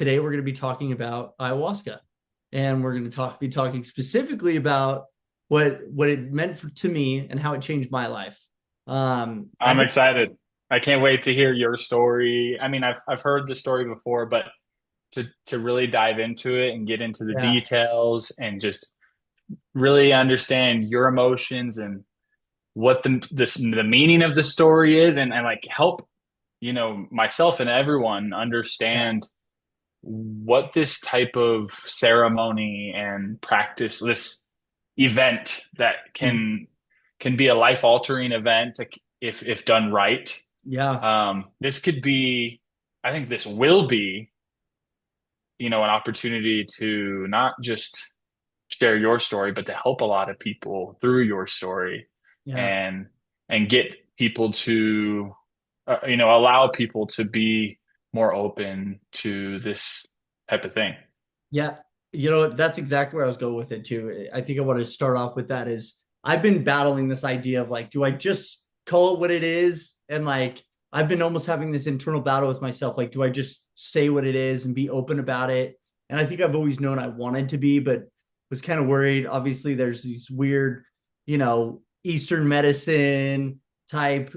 today we're going to be talking about ayahuasca, and we're going to be talking specifically about what it meant to me and how it changed my life. I've I'm excited. I can't wait to hear your story. I mean, I've heard the story before, but to really dive into it and get into the Yeah, details and just really understand your emotions and what the meaning of the story is and like help, myself and everyone yeah, understand what this type of ceremony and practice, this event that mm, can be a life altering event if done right. yeah, This could be, I think this will be, an opportunity to not just share your story, but to help a lot of people through your story yeah. and get people to, allow people to be more open to this type of thing. Yeah, that's exactly where I was going with it too. I think I want to start off with that is I've been battling this idea of like, do I just call it what it is? And like, I've been almost having this internal battle with myself. Like, do I just say what it is and be open about it? And I think I've always known I wanted to be, but was kind of worried. Obviously, there's these weird, Eastern medicine type,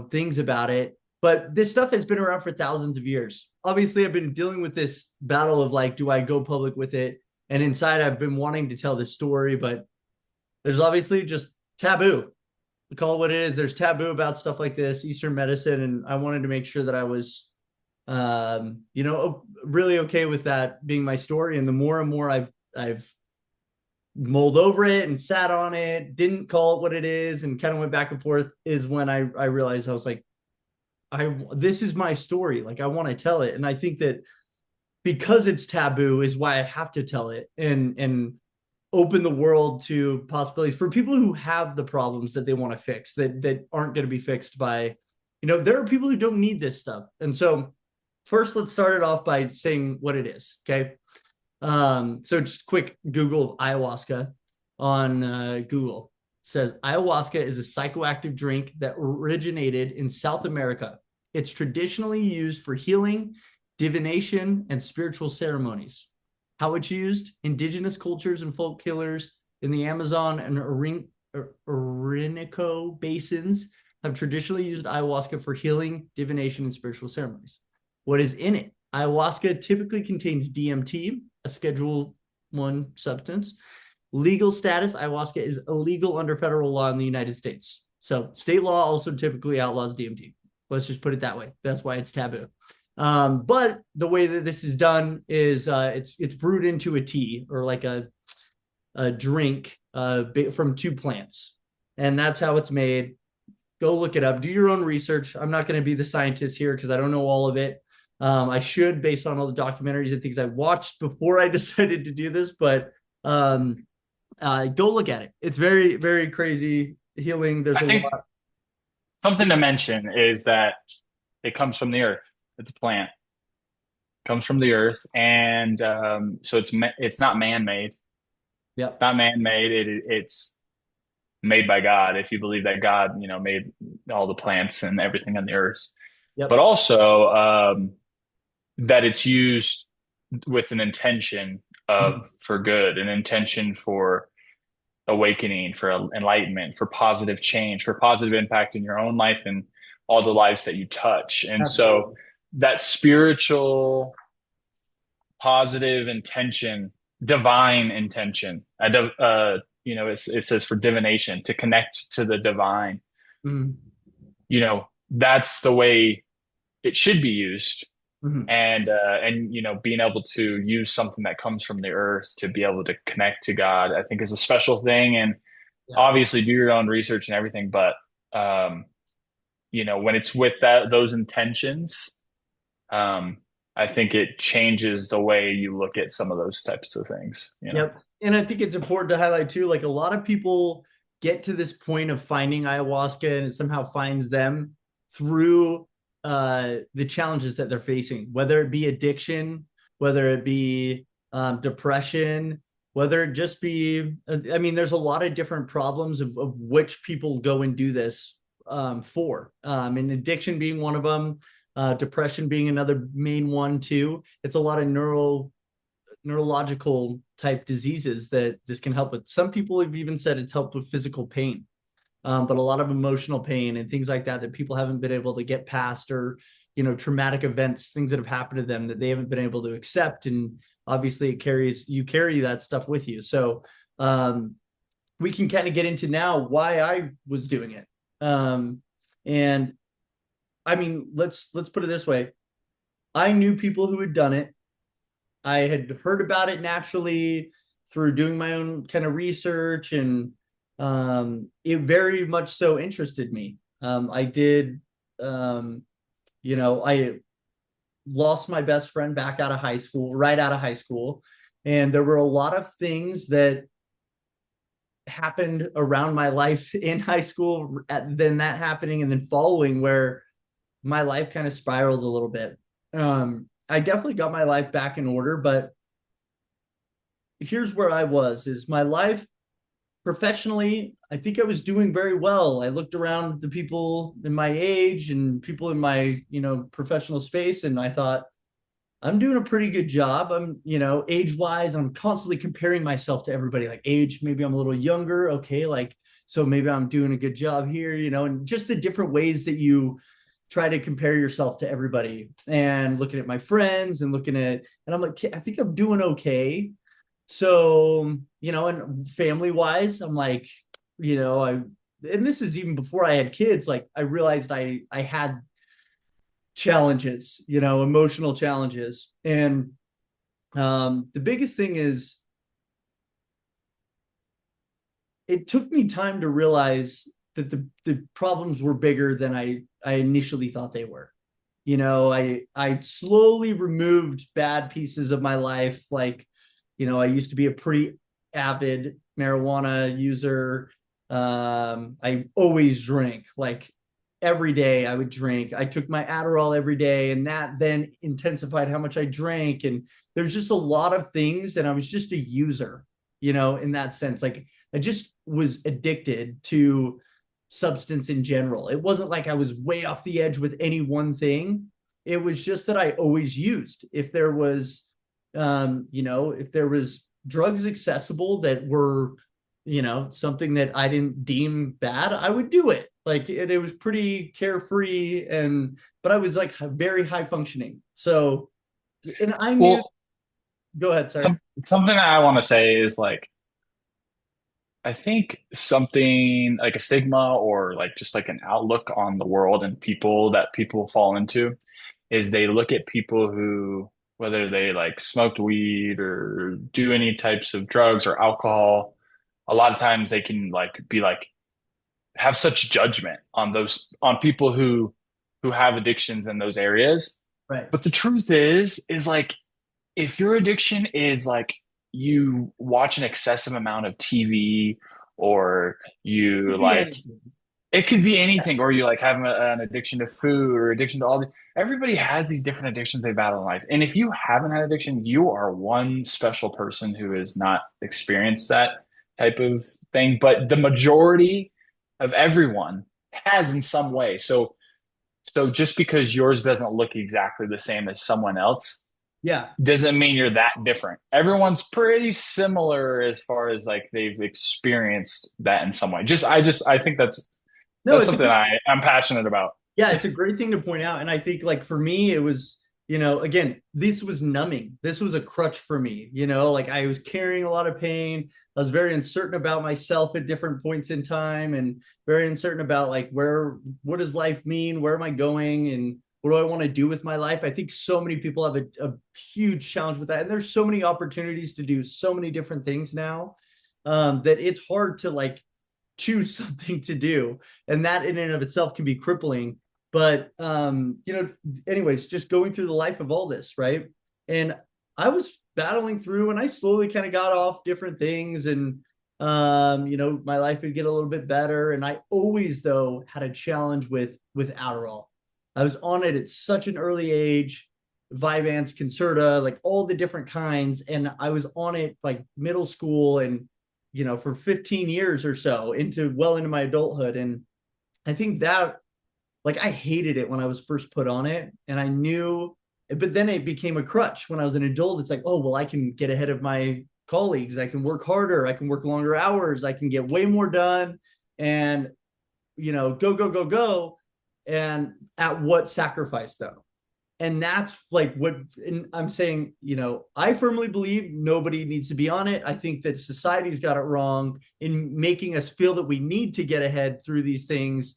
things about it. But this stuff has been around for thousands of years. Obviously, I've been dealing with this battle of like, do I go public with it? And inside, I've been wanting to tell this story, but there's obviously just taboo. We call it what it is. There's taboo about stuff like this, Eastern medicine, and I wanted to make sure that I was, really okay with that being my story. And the more and more I've mulled over it and sat on it, didn't call it what it is, and kind of went back and forth, is when I realized I was like, this is my story. Like I want to tell it. And I think that because it's taboo is why I have to tell it and open the world to possibilities for people who have the problems that they want to fix that aren't going to be fixed by, there are people who don't need this stuff. And so first let's start it off by saying what it is. Okay. So just quick Google of ayahuasca on Google. It says ayahuasca is a psychoactive drink that originated in South America. It's traditionally used for healing, divination, and spiritual ceremonies. How it's used: indigenous cultures and folk killers in the Amazon and Orinoco basins have traditionally used ayahuasca for healing, divination, and spiritual ceremonies. What is in it? Ayahuasca typically contains DMT, a Schedule One substance. Legal status: ayahuasca is illegal under federal law in the United States. So state law also typically outlaws DMT. Let's just put it that way. That's why it's taboo. But the way that this is done is it's brewed into a tea or like a drink from two plants, and that's how it's made. Go look it up. Do your own research. I'm not going to be the scientist here because I don't know all of it. I should, based on all the documentaries and things I watched before I decided to do this, but go look at it. It's very, very crazy healing. There's I a think lot. something to mention is that it comes from the earth. It's a plant, comes from the earth, and so it's not man-made. Yep. Not man-made. It's made by God. If you believe that God, made all the plants and everything on the earth, but Yep. also that it's used with an intention of for good, an intention for awakening, for enlightenment, for positive change, for positive impact in your own life and all the lives that you touch. And so Absolutely. that spiritual positive intention, divine intention, it says for divination, to connect to the divine, Mhm. that's the way it should be used. Mhm. And being able to use something that comes from the earth to be able to connect to God, I think is a special thing. And Yeah. obviously do your own research and everything, but um, when it's with those intentions, um, I think it changes the way you look at some of those types of things. Yep. And I think it's important to highlight too, like a lot of people get to this point of finding ayahuasca and it somehow finds them through the challenges that they're facing, whether it be addiction, whether it be depression, whether it just be, I mean, there's a lot of different problems of which people go and do this for. And addiction being one of them. depression being another main one too. It's a lot of neurological type diseases that this can help with. Some people have even said it's helped with physical pain, but a lot of emotional pain and things like that people haven't been able to get past, or traumatic events, things that have happened to them that they haven't been able to accept. And obviously you carry that stuff with you. So we can kind of get into now why I was doing it. And I mean, let's put it this way. I knew people who had done it. I had heard about it naturally through doing my own kind of research, and it very much so interested me. I did, I lost my best friend back out of high school, right out of high school. And there were a lot of things that happened around my life in high school, then that happening and then following, where my life kind of spiraled a little bit. I definitely got my life back in order, but here's where I was, is my life professionally, I think I was doing very well. I looked around the people in my age and people in my, professional space, and I thought, I'm doing a pretty good job. I'm, age wise, I'm constantly comparing myself to everybody, like age, maybe I'm a little younger. Okay. Like, so maybe I'm doing a good job here, and just the different ways that you try to compare yourself to everybody, and looking at my friends and and I'm like, I think I'm doing okay. So, and family wise, I'm like, and this is even before I had kids, like I realized I had challenges, emotional challenges. And the biggest thing is, it took me time to realize that the problems were bigger than I initially thought they were. I slowly removed bad pieces of my life. Like, I used to be a pretty avid marijuana user. I always drink, like every day I would drink. I took my Adderall every day, and that then intensified how much I drank. And there's just a lot of things. And I was just a user, in that sense. Like I just was addicted to substance in general. It wasn't like I was way off the edge with any one thing. It was just that I always used. If there was, if there was drugs accessible that were, something that I didn't deem bad, I would do it. Like it was pretty carefree, but I was like very high functioning. So, and I knew, Well, go ahead, sorry. something I want to say is like, I think something like a stigma or like just like an outlook on the world and people that people fall into is they look at people who, whether they like smoked weed or do any types of drugs or alcohol, a lot of times they can like be like, have such judgment on on people who have addictions in those areas. Right. But the truth is like, if your addiction is like you watch an excessive amount of TV, or It you could be like, anything. it could be anything, or you like have an addiction to food or addiction to all these. Everybody has these different addictions they battle in life. And if you haven't had addiction, you are one special person who has not experienced that type of thing. But the majority of everyone has in some way. So just because yours doesn't look exactly the same as someone else Yeah. doesn't mean you're that different. Everyone's pretty similar as far as like they've experienced that in some way. I think No, that's it's a something I'm passionate about. Yeah, it's a great thing to point out. And I think like for me, it was, again, this was numbing. This was a crutch for me, like I was carrying a lot of pain. I was very uncertain about myself at different points in time, and very uncertain about like what does life mean? Where am I going? And what do I want to do with my life? I think so many people have a huge challenge with that. And there's so many opportunities to do so many different things now, that it's hard to like choose something to do. And that in and of itself can be crippling. But anyways, just going through the life of all this, right? And I was battling through, and I slowly kind of got off different things, and my life would get a little bit better. And I always though had a challenge with Adderall. I was on it at such an early age, Vyvanse, Concerta, like all the different kinds, and I was on it like middle school, and for 15 years or so, into my adulthood. And I think that, like I hated it when I was first put on it, and I knew, but then it became a crutch when I was an adult. It's like, oh, well, I can get ahead of my colleagues. I can work harder. I can work longer hours. I can get way more done and, go, go, go, go. And at what sacrifice though? And that's like what, and I'm saying, I firmly believe nobody needs to be on it. I think that society's got it wrong in making us feel that we need to get ahead through these things.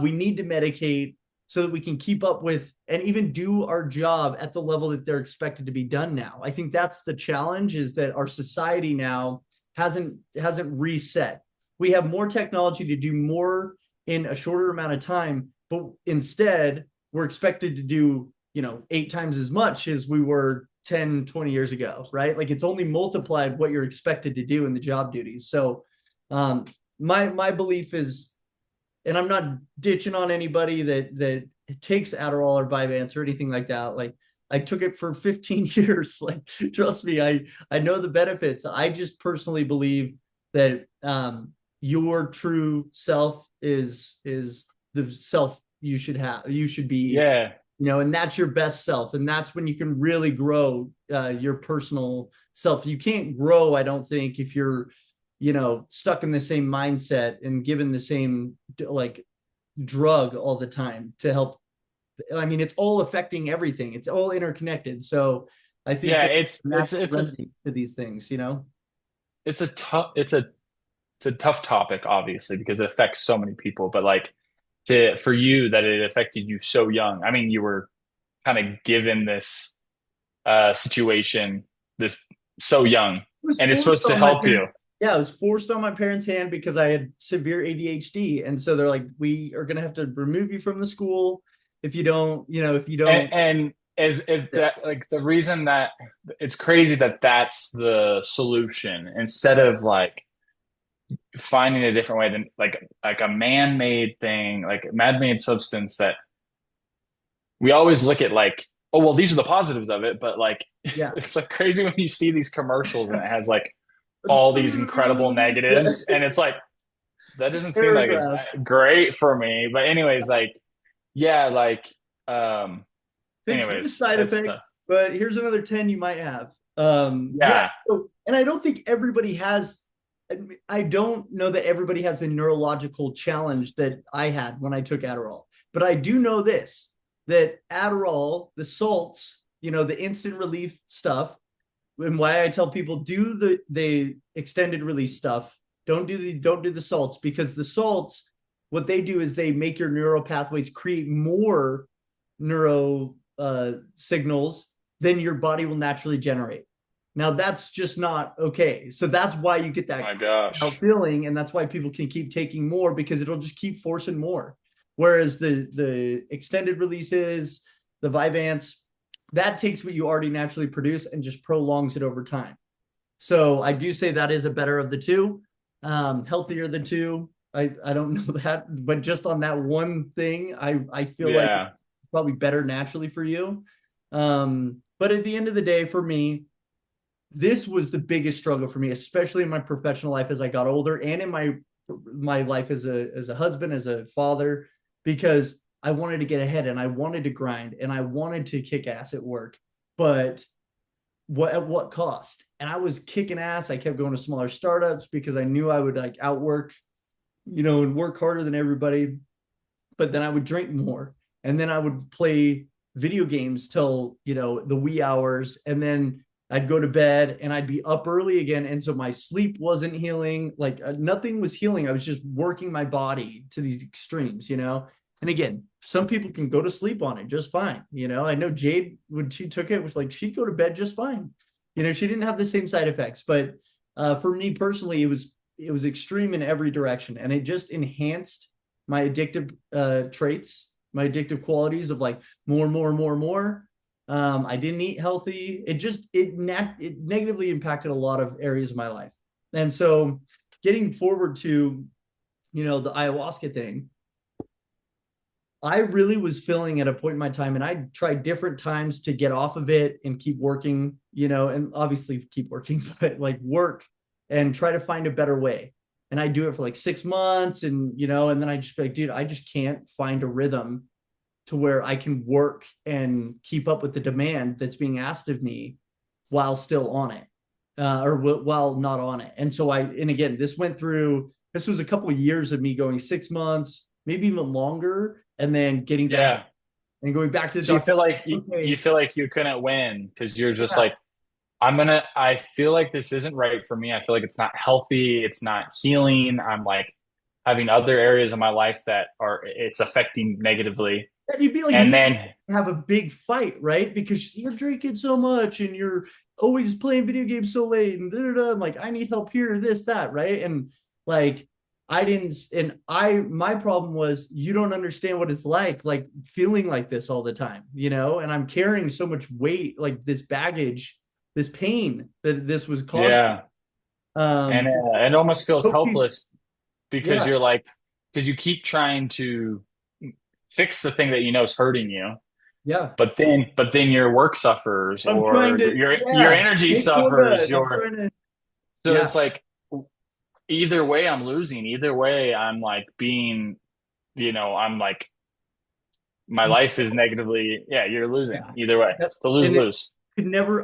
We need to medicate so that we can keep up with and even do our job at the level that they're expected to be done now. I think that's the challenge, is that our society now hasn't reset. We have more technology to do more in a shorter amount of time, but instead we're expected to do 8 times as much as we were 10, 20 years ago, right? Like it's only multiplied what you're expected to do in the job duties. So my belief is, and I'm not ditching on anybody that takes Adderall or Vyvanse or anything like that. Like I took it for 15 years. Like, trust me, I know the benefits. I just personally believe that your true self is the self you should have. You should be, Yeah. and that's your best self. And that's when you can really grow your personal self. You can't grow, I don't think, if you're, stuck in the same mindset and given the same like drug all the time to help. I mean, it's all affecting everything. It's all interconnected. So I think Yeah, that it's a remedy to these things. it's a tough it's a tough topic, obviously, because it affects so many people. But like for you, that it affected you so young. I mean, you were kind of given this situation this so young, Was and it's forced supposed to on my help you. parents. Yeah, I was forced on my parents' hand because I had severe ADHD, and so they're like, "We are going to have to remove you from the school if you don't, if you don't And if this." that, like, the reason that it's crazy that that's the solution instead of like finding a different way than like a man-made thing, like a man-made substance that we always look at like, oh well, these are the positives of it, but like Yeah, it's like crazy when you see these commercials and it has like all these incredible yeah. negatives, and it's like that doesn't seem like it's Paragraph. that great for me. But anyways, like yeah, like um Fix this anyways, side it's effect, the but here's another 10 you might have. Yeah. yeah. So, and I don't think everybody has, I don't know that everybody has a neurological challenge that I had when I took Adderall, but I do know this, that Adderall, the salts, the instant relief stuff, and why I tell people do the extended release stuff. Don't do the salts, because the salts, what they do is they make your neural pathways create more neuro signals than your body will naturally generate. Now that's just not okay. So that's why you get Oh that my gosh. feeling, and that's why people can keep taking more, because it'll just keep forcing more. Whereas the extended releases, the Vyvanse, that takes what you already naturally produce and just prolongs it over time. So I do say that is a better of the two, healthier than two. I don't know that, but just on that one thing, I feel like Yeah. probably better naturally for you. But at the end of the day, for me, this was the biggest struggle for me, especially in my professional life as I got older, and in my life as a husband, as a father, because I wanted to get ahead and I wanted to grind and I wanted to kick ass at work, but at what cost? And I was kicking ass. I kept going to smaller startups because I knew I would like outwork, and work harder than everybody, but then I would drink more, and then I would play video games till the wee hours, and then I'd go to bed and I'd be up early again, and so my sleep wasn't healing. Like nothing was healing. I was just working my body to these extremes. And again, some people can go to sleep on it just fine. I know Jade, when she took it, was like she'd go to bed just fine. She didn't have the same side effects, but for me personally, it was extreme in every direction, and it just enhanced my addictive traits, my addictive qualities of like more, more, more, more. I didn't eat healthy. It negatively impacted a lot of areas of my life. And so getting forward to, the ayahuasca thing, I really was feeling at a point in my time, and I tried different times to get off of it and keep working, and obviously keep working, but like work and try to find a better way. and I do it for like 6 months, and and then I just be like, dude, I just can't find a rhythm to where I can work and keep up with the demand that's being asked of me while still on it, or while not on it. And so and again, this was a couple of years of me going 6 months, maybe even longer, and then getting back Yeah. and going back to the So you doctor. feel like you Okay, feel like you couldn't win because you're just yeah, like, I feel like this isn't right for me. I feel like it's not healthy. It's not healing. I'm like having other areas of my life that it's affecting negatively. and you'd be like And me then, have a big fight, right? Because you're drinking so much and you're always playing video games so late and da, da, da. I'm like, I need help here, this, that, right? And like, I didn't, and my problem was you don't understand what it's like feeling like this all the time, and I'm carrying so much weight, like this baggage, this pain that this was causing. yeah. And Um, it almost feels helpless because yeah, you're like, because you keep trying to fix the thing that you know is hurting you, yeah. but then your work suffers I'm trying or to, your yeah, energy make more suffers. good. I'm trying to, So yeah, it's like either way I'm losing. Either way I'm like I'm like my life is negatively, yeah, you're losing yeah. either way. That, It's a lose and it lose.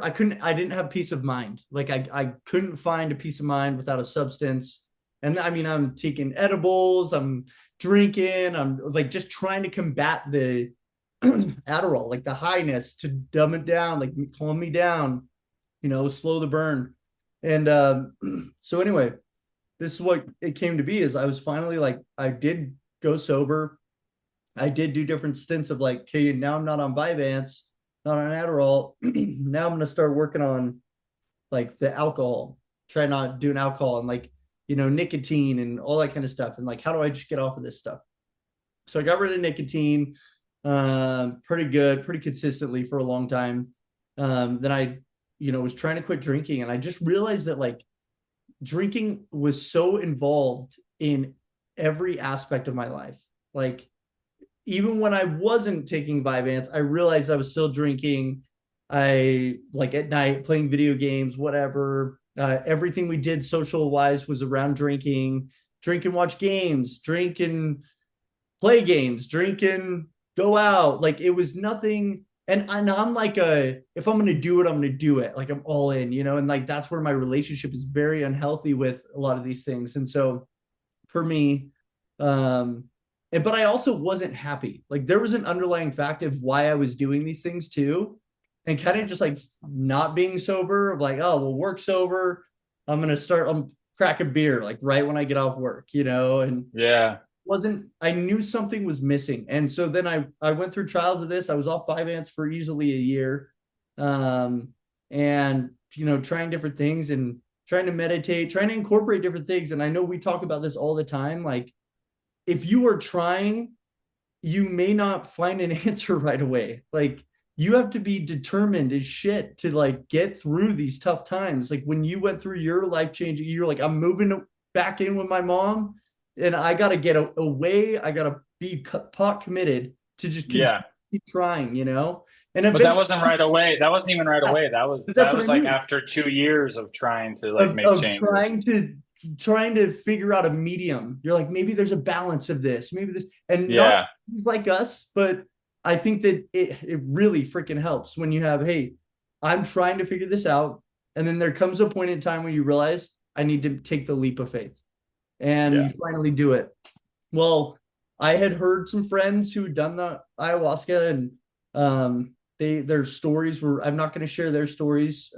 I didn't have peace of mind. Like I couldn't find a peace of mind without a substance. And I mean, I'm taking edibles, I'm drinking, I'm like just trying to combat the Adderall, like the highness to dumb it down, like calm me down, slow the burn. And so anyway, this is what it came to be is I was finally like, I did go sober. I did do different stints of like, okay, now I'm not on Vyvanse, not on Adderall. Now I'm gonna start working on like the alcohol, try not doing alcohol and like, nicotine and all that kind of stuff. And like, how do I just get off of this stuff? So I got rid of nicotine, pretty good, pretty consistently for a long time. Then I, was trying to quit drinking, and I just realized that like drinking was so involved in every aspect of my life. Like even when I wasn't taking Vyvanse, I realized I was still drinking. I like at night playing video games, whatever. Everything we did social wise was around drinking, drink and watch games, drink and play games, drink and go out. Like it was nothing. And I'm like if I'm gonna do it, I'm gonna do it. Like I'm all in, and like that's where my relationship is very unhealthy with a lot of these things. And so for me, but I also wasn't happy. Like there was an underlying fact of why I was doing these things too, and kind of just like not being sober. Of like, oh, well, work's over. I'm crack a beer like right when I get off work, and Yeah. wasn't I knew something was missing. And so then I went through trials of this. I was off Vyvanse for easily a year. Um, and trying different things and trying to meditate, trying to incorporate different things. And I know we talk about this all the time. Like if you are trying, you may not find an answer right away. Like you have to be determined as shit to like get through these tough times. Like when you went through your life changing, you're like, I'm moving back in with my mom, and I got to get away. I got to be pot committed to just continue Yeah. trying, and But that eventually, wasn't right away. That wasn't even right away. That was that's that what I was like mean. after 2 years of trying to like make Of changes. trying to figure out a medium. You're like, maybe there's a balance of this, maybe this, and not Yeah. things like us, but I think that it really freaking helps when you have, hey, I'm trying to figure this out. And then there comes a point in time when you realize I need to take the leap of faith, and Yeah. you finally do it. Well, I had heard some friends who had done the ayahuasca, and their stories were, I'm not going to share their stories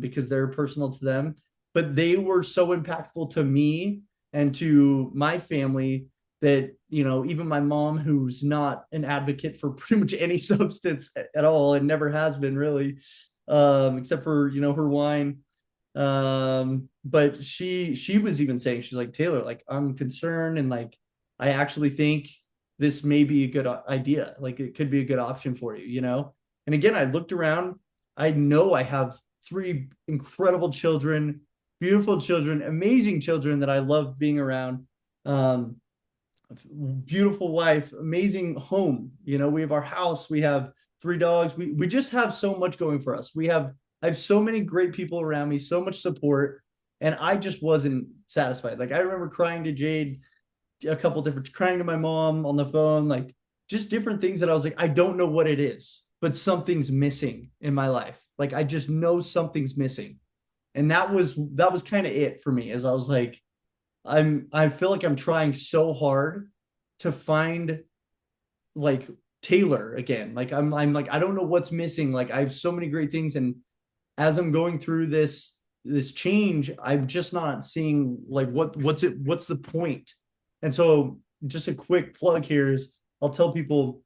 because they're personal to them, but they were so impactful to me and to my family that even my mom, who's not an advocate for pretty much any substance at all and never has been really, except for her wine, but she was even saying, she's like, Taylor, like I'm concerned, and like I actually think this may be a good idea, like it could be a good option for you, and again, I looked around. I know I have three incredible children, beautiful children, amazing children that I love being around. um Beautiful wife, amazing home. We have our house, we have three dogs. We just have so much going for us. I have so many great people around me, so much support. And I just wasn't satisfied. Like I remember crying to Jade a couple different, crying to my mom on the phone, like just different things that I was like, I don't know what it is, but something's missing in my life. Like I just know something's missing. And that was kind of it for me, as I was like, I feel like I'm trying so hard to find like Taylor again. Like I'm like, I don't know what's missing. Like I have so many great things. And as I'm going through this change, I'm just not seeing like what's the point. And so just a quick plug here is I'll tell people,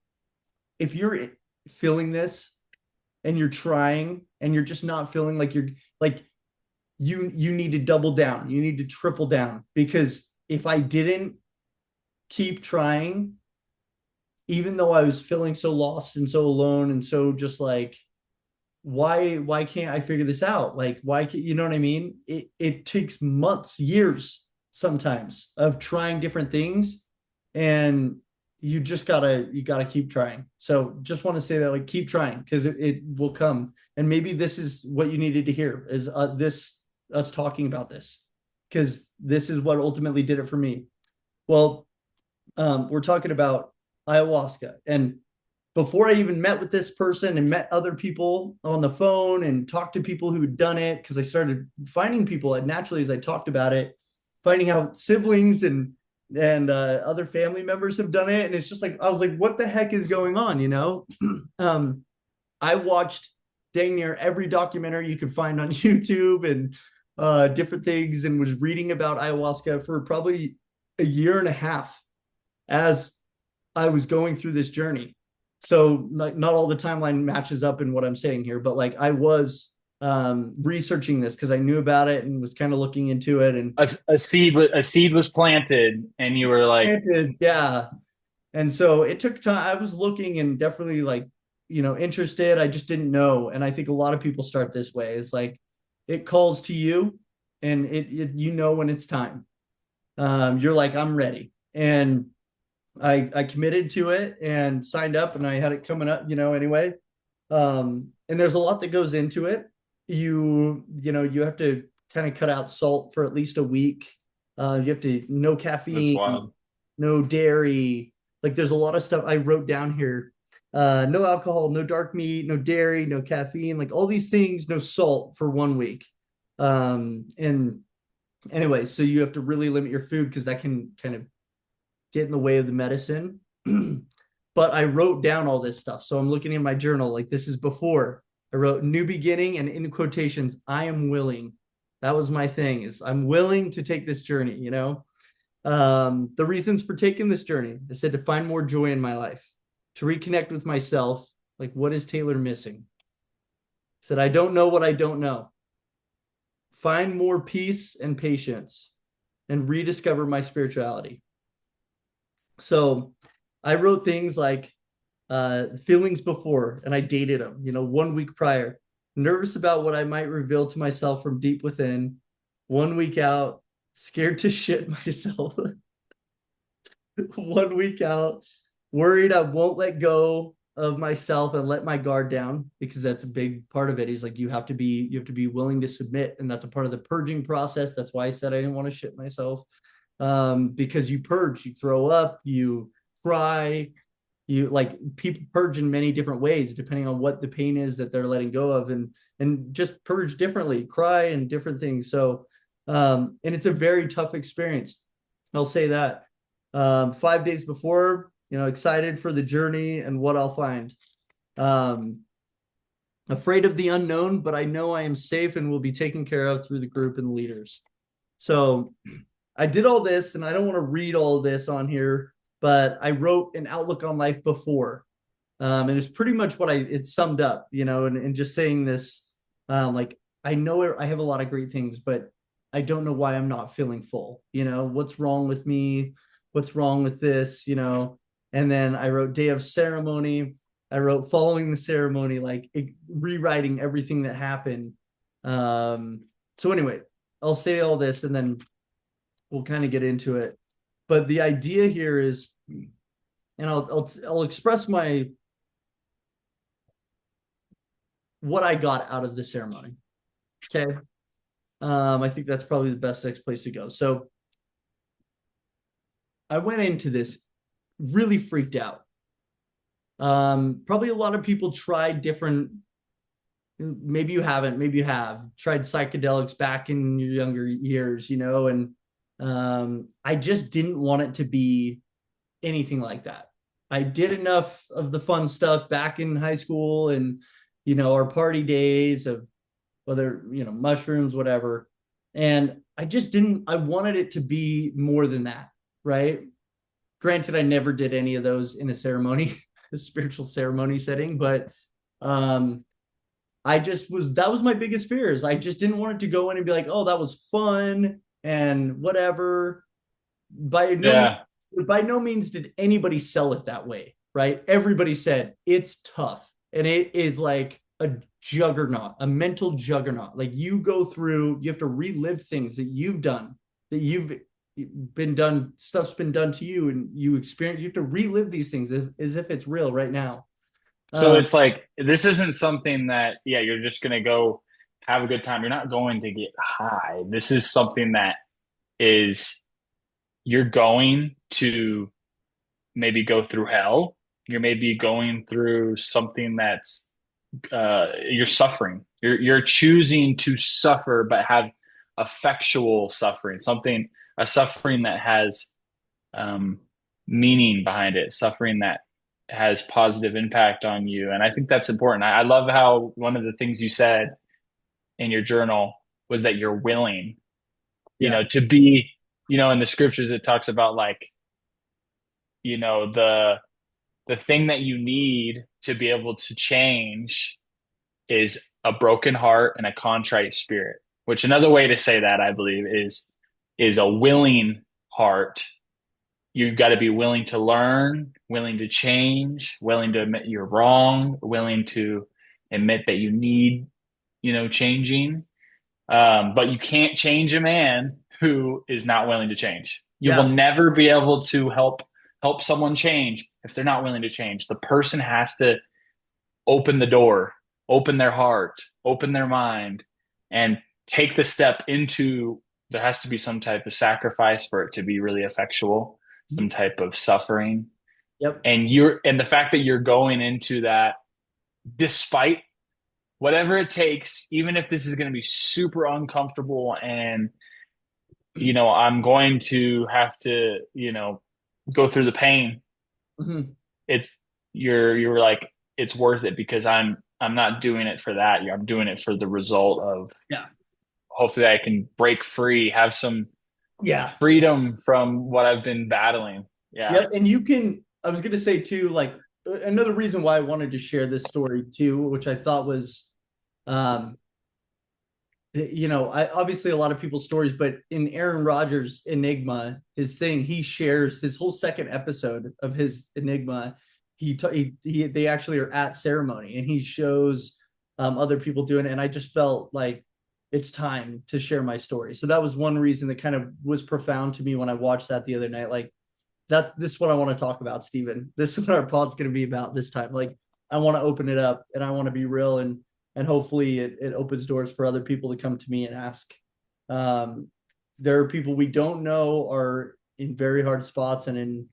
if you're feeling this and you're trying and you're just not feeling like you're like, you need to double down, you need to triple down, because if I didn't keep trying, even though I was feeling so lost and so alone and so just like, why can't I figure this out? Like why can't, you know what I mean? It takes months, years sometimes of trying different things, and you gotta keep trying. So just want to say that, like, keep trying, because it will come. And maybe this is what you needed to hear, is this us talking about this, because this is what ultimately did it for me. Well, we're talking about ayahuasca. And before I even met with this person and met other people on the phone and talked to people who had done it, because I started finding people naturally as I talked about it, finding out siblings and other family members have done it. And it's just like, I was like, what the heck is going on? You know, I watched dang near every documentary you could find on YouTube and different things, and was reading about ayahuasca for probably a year and a half as I was going through this journey. So not all the timeline matches up in what I'm saying here, but like I was researching this because I knew about it and was kind of looking into it. And A seed was planted, and you were like, granted, yeah. And so it took time. I was looking and definitely like, interested. I just didn't know. And I think a lot of people start this way. It's like it calls to you, and it you know when it's time. You're like, I'm ready. And I committed to it and signed up, and I had it coming up, anyway. And there's a lot that goes into it. You have to kind of cut out salt for at least a week. You have to, no that's caffeine, wild. no dairy. Like there's a lot of stuff I wrote down here. No alcohol, no dark meat, no dairy, no caffeine, like all these things, no salt for 1 week. And anyway, so you have to really limit your food because that can kind of get in the way of the medicine. But I wrote down all this stuff. So I'm looking in my journal, like this is before. I wrote new beginning, and in quotations, I am willing. That was my thing, is I'm willing to take this journey. The reasons for taking this journey, I said, to find more joy in my life, to reconnect with myself. Like, what is Taylor missing? I said, I don't know what I don't know. Find more peace and patience and rediscover my spirituality. So I wrote things like feelings before, and I dated them, 1 week prior, nervous about what I might reveal to myself from deep within. 1 week out, scared to shit myself. 1 week out, worried I won't let go of myself and let my guard down, because that's a big part of it. He's like, you have to be willing to submit, and that's a part of the purging process. That's why I said I didn't want to shit myself, because you purge, you throw up, you cry, you, like, people purge in many different ways depending on what the pain is that they're letting go of, and just purge differently, cry and different things. So and it's a very tough experience, I'll say that. 5 days before, excited for the journey and what I'll find. um Afraid of the unknown, but I know I am safe and will be taken care of through the group and the leaders. So I did all this, and I don't want to read all of this on here, but I wrote an outlook on life before. And it's pretty much what it summed up, and just saying this, like, I know I have a lot of great things, but I don't know why I'm not feeling full. What's wrong with me? What's wrong with this? And then I wrote day of ceremony. I wrote following the ceremony, like rewriting everything that happened. So anyway, I'll say all this, and then we'll kind of get into it. But the idea here is, and I'll express what I got out of the ceremony. Okay. I think that's probably the best next place to go. So I went into this really freaked out. Probably a lot of people tried different, maybe you haven't, maybe you have tried psychedelics back in your younger years, and I just didn't want it to be anything like that. I did enough of the fun stuff back in high school and our party days of whether mushrooms, whatever. And I just didn't. I wanted it to be more than that, right? Granted, I never did any of those in a ceremony, a spiritual ceremony setting, but um, I just was that was my biggest fears. I just didn't want it to go in and be like, oh, that was fun and whatever. By no means, Yeah. by no means did anybody sell it that way, right? Everybody said it's tough and it is like a juggernaut, a mental juggernaut. Like you go through, you have to relive things that you've done, that you've been done, stuff's been done to you, and you experience. You have to relive these things as if it's real right now. So Um, it's like this isn't something that, yeah, you're just gonna go have a good time. You're not going to get high. This is something that is you're going to maybe go through hell. You're maybe going through something that's you're suffering. You're choosing to suffer, but have effectual suffering, something a suffering that has um, meaning behind it, suffering that has positive impact on you. And I think that's important. I love how one of the things you said in your journal was that you're willing, yeah, to be, in the scriptures, it talks about like, the thing that you need to be able to change is a broken heart and a contrite spirit, which another way to say that, I believe, is a willing heart. You've got to be willing to learn, willing to change, willing to admit you're wrong, willing to admit that you need, changing. But you can't change a man who is not willing to change. You will yeah, never be able to help someone change if they're not willing to change. The person has to open the door, open their heart, open their mind, and take the step into. There has to be some type of sacrifice for it to be really effectual, some type of suffering. yep, And the fact that you're going into that despite whatever it takes, even if this is going to be super uncomfortable and I'm going to have to, go through the pain. mm-hmm. It's you're like it's worth it because I'm not doing it for that. I'm doing it for the result of Yeah, hopefully I can break free, have some yeah. freedom from what I've been battling. Yeah. Yep. And you can, I was going to say too, like another reason why I wanted to share this story too, which I thought was, um, I obviously a lot of people's stories, but in Aaron Rodgers' Enigma, his thing, he shares his whole second episode of his Enigma. They actually are at ceremony and he shows other people doing it. And I just felt like it's time to share my story. So that was one reason that kind of was profound to me when I watched that the other night. Like, this is what I want to talk about, Stephen. This is what our pod's going to be about this time. Like, I want to open it up and I want to be real, and hopefully it opens doors for other people to come to me and ask. Um, there are people we don't know are in very hard spots and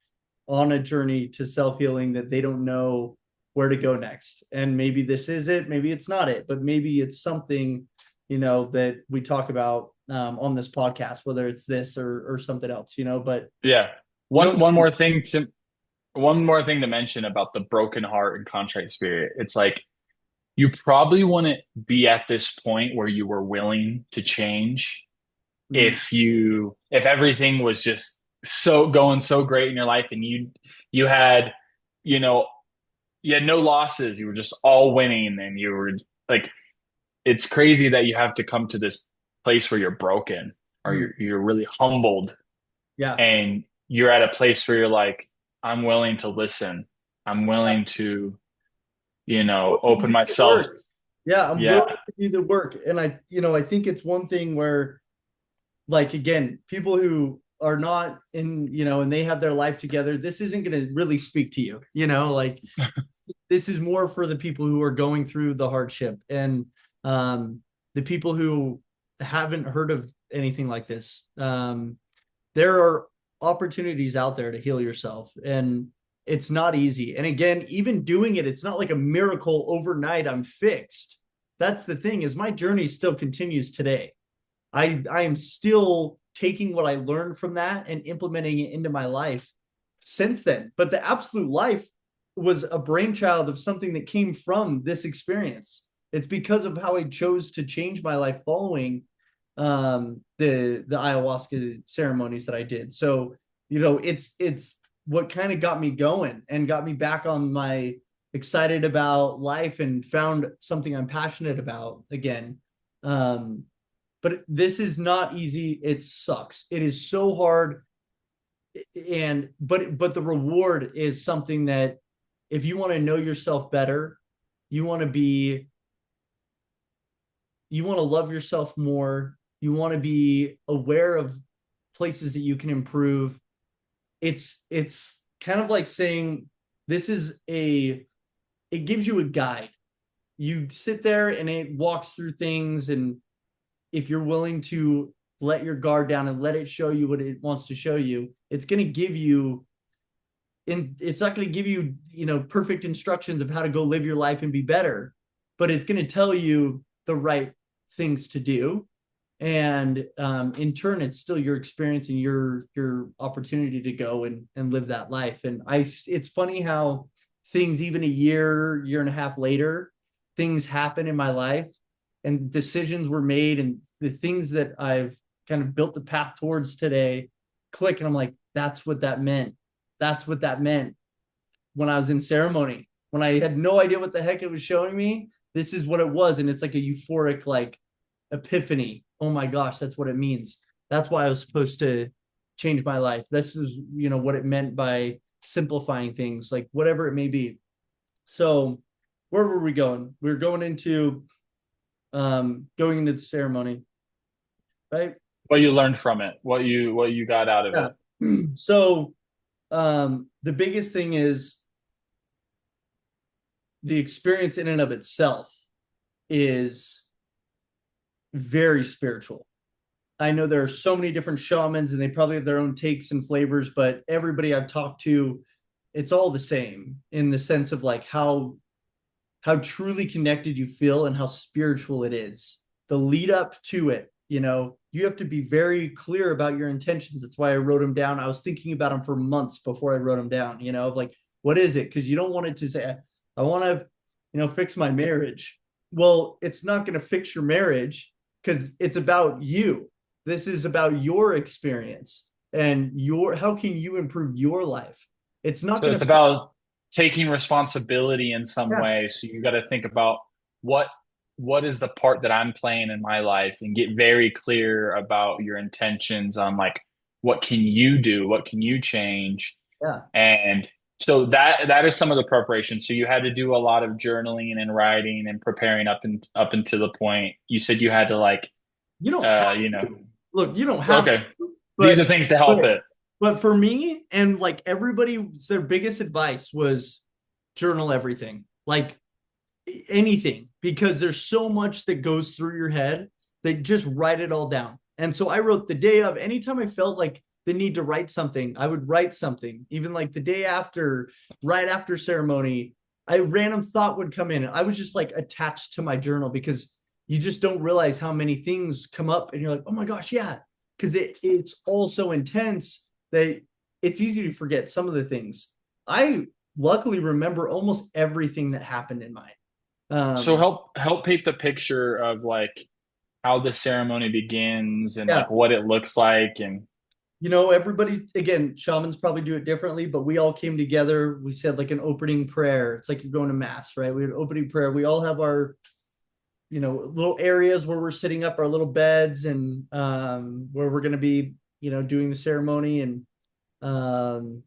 on a journey to self healing that they don't know where to go next. And maybe this is it, maybe it's not it, but maybe it's something that we talk about on this podcast, whether it's this or something else. But Yeah. you One don't one know. more thing to one more thing to mention about the broken heart and contrite spirit. It's like you probably wouldn't be at this point where you were willing to change Mm, if everything was just so going so great in your life and you had you know you had no losses, you were just all winning, and you were like, it's crazy that you have to come to this place where you're broken or mm, you're really humbled, yeah. and you're at a place where you're like, I'm willing to listen, I'm willing to Willing open to do the myself. work. Yeah, I'm willing Yeah. to do the work. And I think it's one thing where, like, again, people who are not in, and they have their life together, this isn't going to really speak to you, like this is more for the people who are going through the hardship and the people who haven't heard of anything like this. There are opportunities out there to heal yourself, and it's not easy. And again, even doing it, it's not like a miracle overnight. I'm fixed. That's the thing, is my journey still continues today. I am still taking what I learned from that and implementing it into my life since then. But the absolute life was a brainchild of something that came from this experience. It's because of how I chose to change my life following the ayahuasca ceremonies that I did. So, it's what kind of got me going and got me back on my excited about life and found something I'm passionate about again. Um, but this is not easy. It sucks. It is so hard. And but the reward is something that, if you want to know yourself better, you want to be you want to love yourself more, you want to be aware of places that you can improve. It's kind of like saying, this is a it gives you a guide. You sit there and it walks through things, and if you're willing to let your guard down and let it show you what it wants to show you, it's going to give you it's not going to give you, perfect instructions of how to go live your life and be better, but it's going to tell you the right things to do. And in turn, it's still your experience and your opportunity to go and live that life. And it's funny how things, even a year and a half later, things happen in my life and decisions were made, and the things that I've kind of built the path towards today click. And I'm like, that's what that meant. That's what that meant when I was in ceremony, when I had no idea what the heck it was showing me. This is what it was. And it's like a euphoric, like, epiphany. Oh my gosh, that's what it means. That's why I was supposed to change my life. This is, what it meant by simplifying things, like whatever it may be. So where were we going? We were going into the ceremony, right? What you learned from it, what you got out of Yeah. it. So the biggest thing is the experience in and of itself is very spiritual. I know there are so many different shamans and they probably have their own takes and flavors, but everybody I've talked to, it's all the same in the sense of like how truly connected you feel and how spiritual it is. The lead up to it, you have to be very clear about your intentions. That's why I wrote them down. I was thinking about them for months before I wrote them down, of like, what is it? Because you don't want it to say, I want to, fix my marriage. Well, it's not going to fix your marriage because it's about you. This is about your experience and how can you improve your life? It's not So going it's to, about taking responsibility in some yeah, way. So you got to think about what what is the part that I'm playing in my life and get very clear about your intentions on like what can you do, what can you change. yeah. And so that is some of the preparation. So you had to do a lot of journaling and writing and preparing up until the point you said you had to like You don't have you know to. Look, you don't have okay, to, these are but things to help but it. but for me and like everybody, their biggest advice was journal everything. Like anything, because there's so much that goes through your head that just write it all down. And so I wrote the day of, anytime I felt like the need to write something, I would write something. Even like the day after, right after ceremony, a random thought would come in. I was just like attached to my journal because you just don't realize how many things come up and you're like, oh my gosh, yeah. Because it's all so intense that it's easy to forget some of the things. I luckily remember almost everything that happened in mine. So um, help paint the picture of like how the ceremony begins and yeah, like what it looks like and everybody's, again, shamans probably do it differently, but we all came together. We said like an opening prayer. It's like you're going to mass, right? We had an opening prayer. We all have our, little areas where we're setting up our little beds and where we're going to be, doing the ceremony. And um,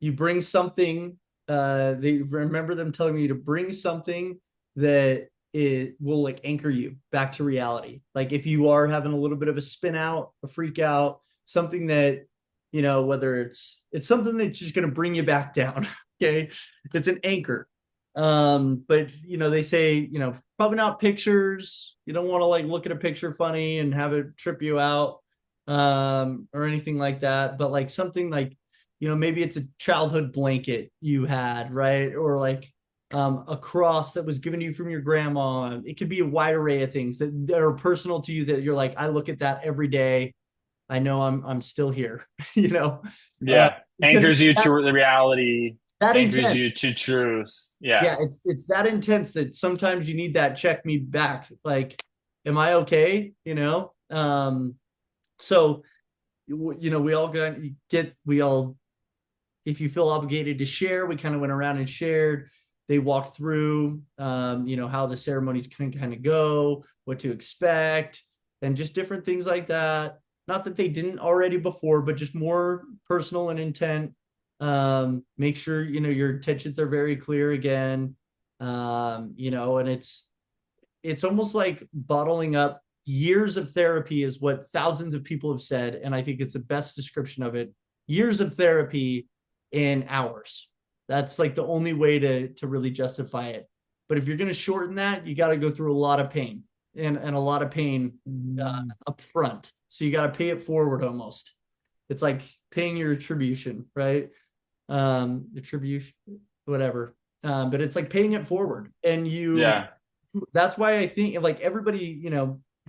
you bring something. They remember them telling me to bring something that it will like anchor you back to reality. Like if you are having a little bit of a spin out, a freak out, something that, whether it's something that's just going to bring you back down. Okay, it's an anchor. But they say, probably not pictures. You don't want to like look at a picture funny and have it trip you out, or anything like that. But like something like, maybe it's a childhood blanket you had, right? Or like a cross that was given to you from your grandma. It could be a wide array of things that are personal to you that you're like, I look at that every day. I know I'm still here, you know, uh, Yeah. because Anchors it's you that, to the reality, that anchors intense. you to truth. Yeah. Yeah, it's that intense that sometimes you need that check me back. Like, am I okay? So we all we all, if you feel obligated to share, we kind of went around and shared. They walked through, how the ceremonies can kind of go, what to expect, and just different things like that. Not that they didn't already before, but just more personal and intent. Make sure your intentions are very clear again. And it's almost like bottling up years of therapy is what thousands of people have said, and I think it's the best description of it. Years of therapy in hours. That's like the only way to really justify it. But if you're going to shorten that, you got to go through a lot of pain, and a lot of pain up front. So you got to pay it forward almost. It's like paying your attribution, right? Attribution, whatever. But it's like paying it forward, and Yeah. that's why I think like everybody,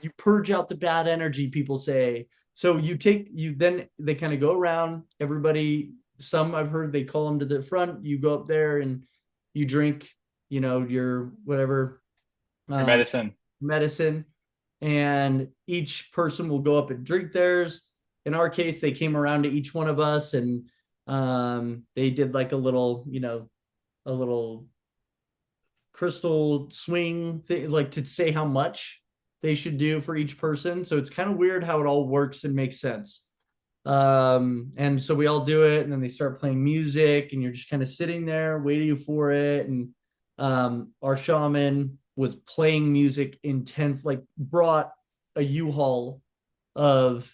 you purge out the bad energy, people say. So then they kind of go around, everybody, some I've heard they call them to the front, you go up there and you drink, your whatever, Your um, medicine. medicine, and each person will go up and drink theirs. In our case, they came around to each one of us, and they did like a little crystal swing thing, like to say how much they should do for each person. So it's kind of weird how it all works and makes sense. And so we all do it, and then they start playing music, and you're just kind of sitting there waiting for it. And our shaman was playing music intense, like brought a U-Haul of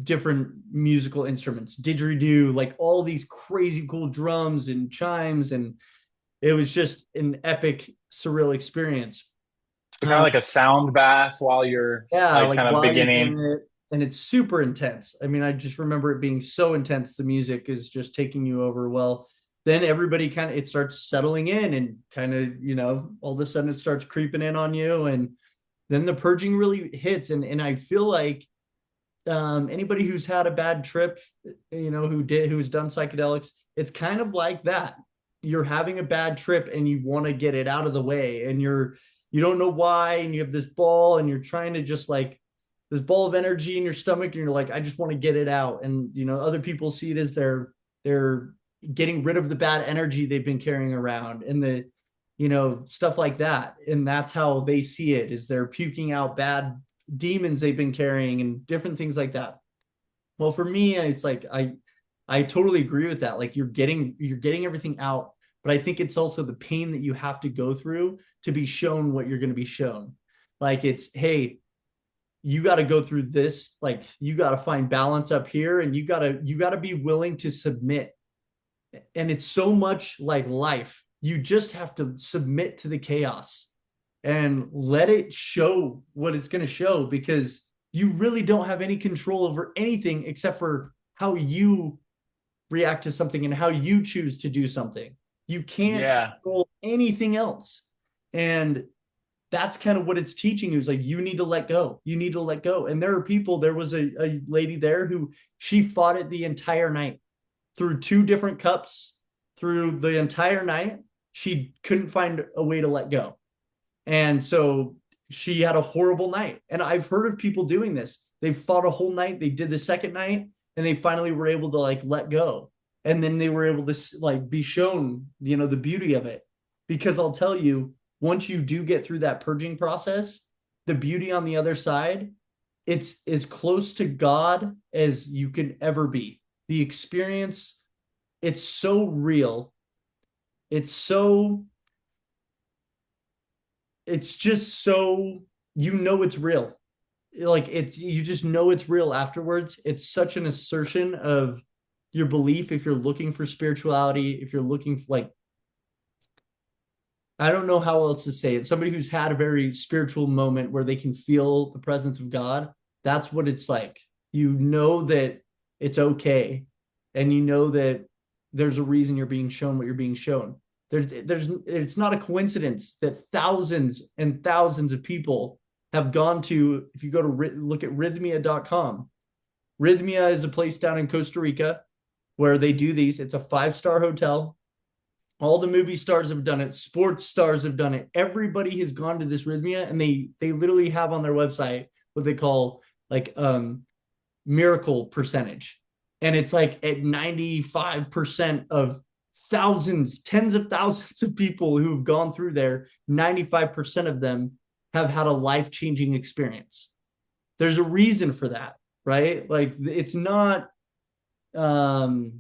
different musical instruments, didgeridoo, like all these crazy cool drums and chimes, and it was just an epic, surreal experience. So kind of like a sound bath while you're Yeah, like like kind of while you're doing beginning. it, and it's super intense. I mean, I just remember it being so intense. The music is just taking you over. Well, then everybody kind of it starts settling in, and kind of all of a sudden it starts creeping in on you, and then the purging really hits. And I feel like anybody who's had a bad trip, who's done psychedelics, it's kind of like that. You're having a bad trip and you want to get it out of the way, and you don't know why, and you have this ball, and you're trying to just like this ball of energy in your stomach, and you're like, I just want to get it out. And other people see it as they're getting rid of the bad energy they've been carrying around, and the stuff like that. And that's how they see it, is they're puking out bad demons they've been carrying and different things like that. Well, for me, it's like I totally agree with that. Like you're getting everything out, but I think it's also the pain that you have to go through to be shown what you're going to be shown. Like it's, hey, you got to go through this. Like you got to find balance up here, and you got to be willing to submit. And it's so much like life. You just have to submit to the chaos and let it show what it's going to show, because you really don't have any control over anything except for how you react to something and how you choose to do something. You can't Yeah. control anything else. And that's kind of what it's teaching you, is like, you need to let go. You need to let go. And there was a lady there who she fought it the entire night through two different cups through the entire night. She couldn't find a way to let go. And so she had a horrible night. And I've heard of people doing this. They fought a whole night. They did the second night, and they finally were able to like let go. And then they were able to like be shown, the beauty of it. Because I'll tell you, once you do get through that purging process, the beauty on the other side, it's as close to God as you can ever be. The experience, it's so real. It's so it's just so it's real. Like it's you just know it's real afterwards. It's such an assertion of your belief, if you're looking for spirituality, if you're looking for, like, I don't know how else to say it. Somebody who's had a very spiritual moment where they can feel the presence of God, that's what it's like. You know that it's okay. And you know that there's a reason you're being shown what you're being shown. It's not a coincidence that thousands and thousands of people have gone to, if you go to look at rhythmia.com. Rhythmia is a place down in Costa Rica where they do these. It's a 5-star hotel. All the movie stars have done it. Sports stars have done it. Everybody has gone to this Rhythmia, and they literally have on their website what they call like miracle percentage, and it's like at 95% of thousands, tens of thousands of people who have gone through there. 95% of them have had a life changing experience. There's a reason for that, right? Like it's not um,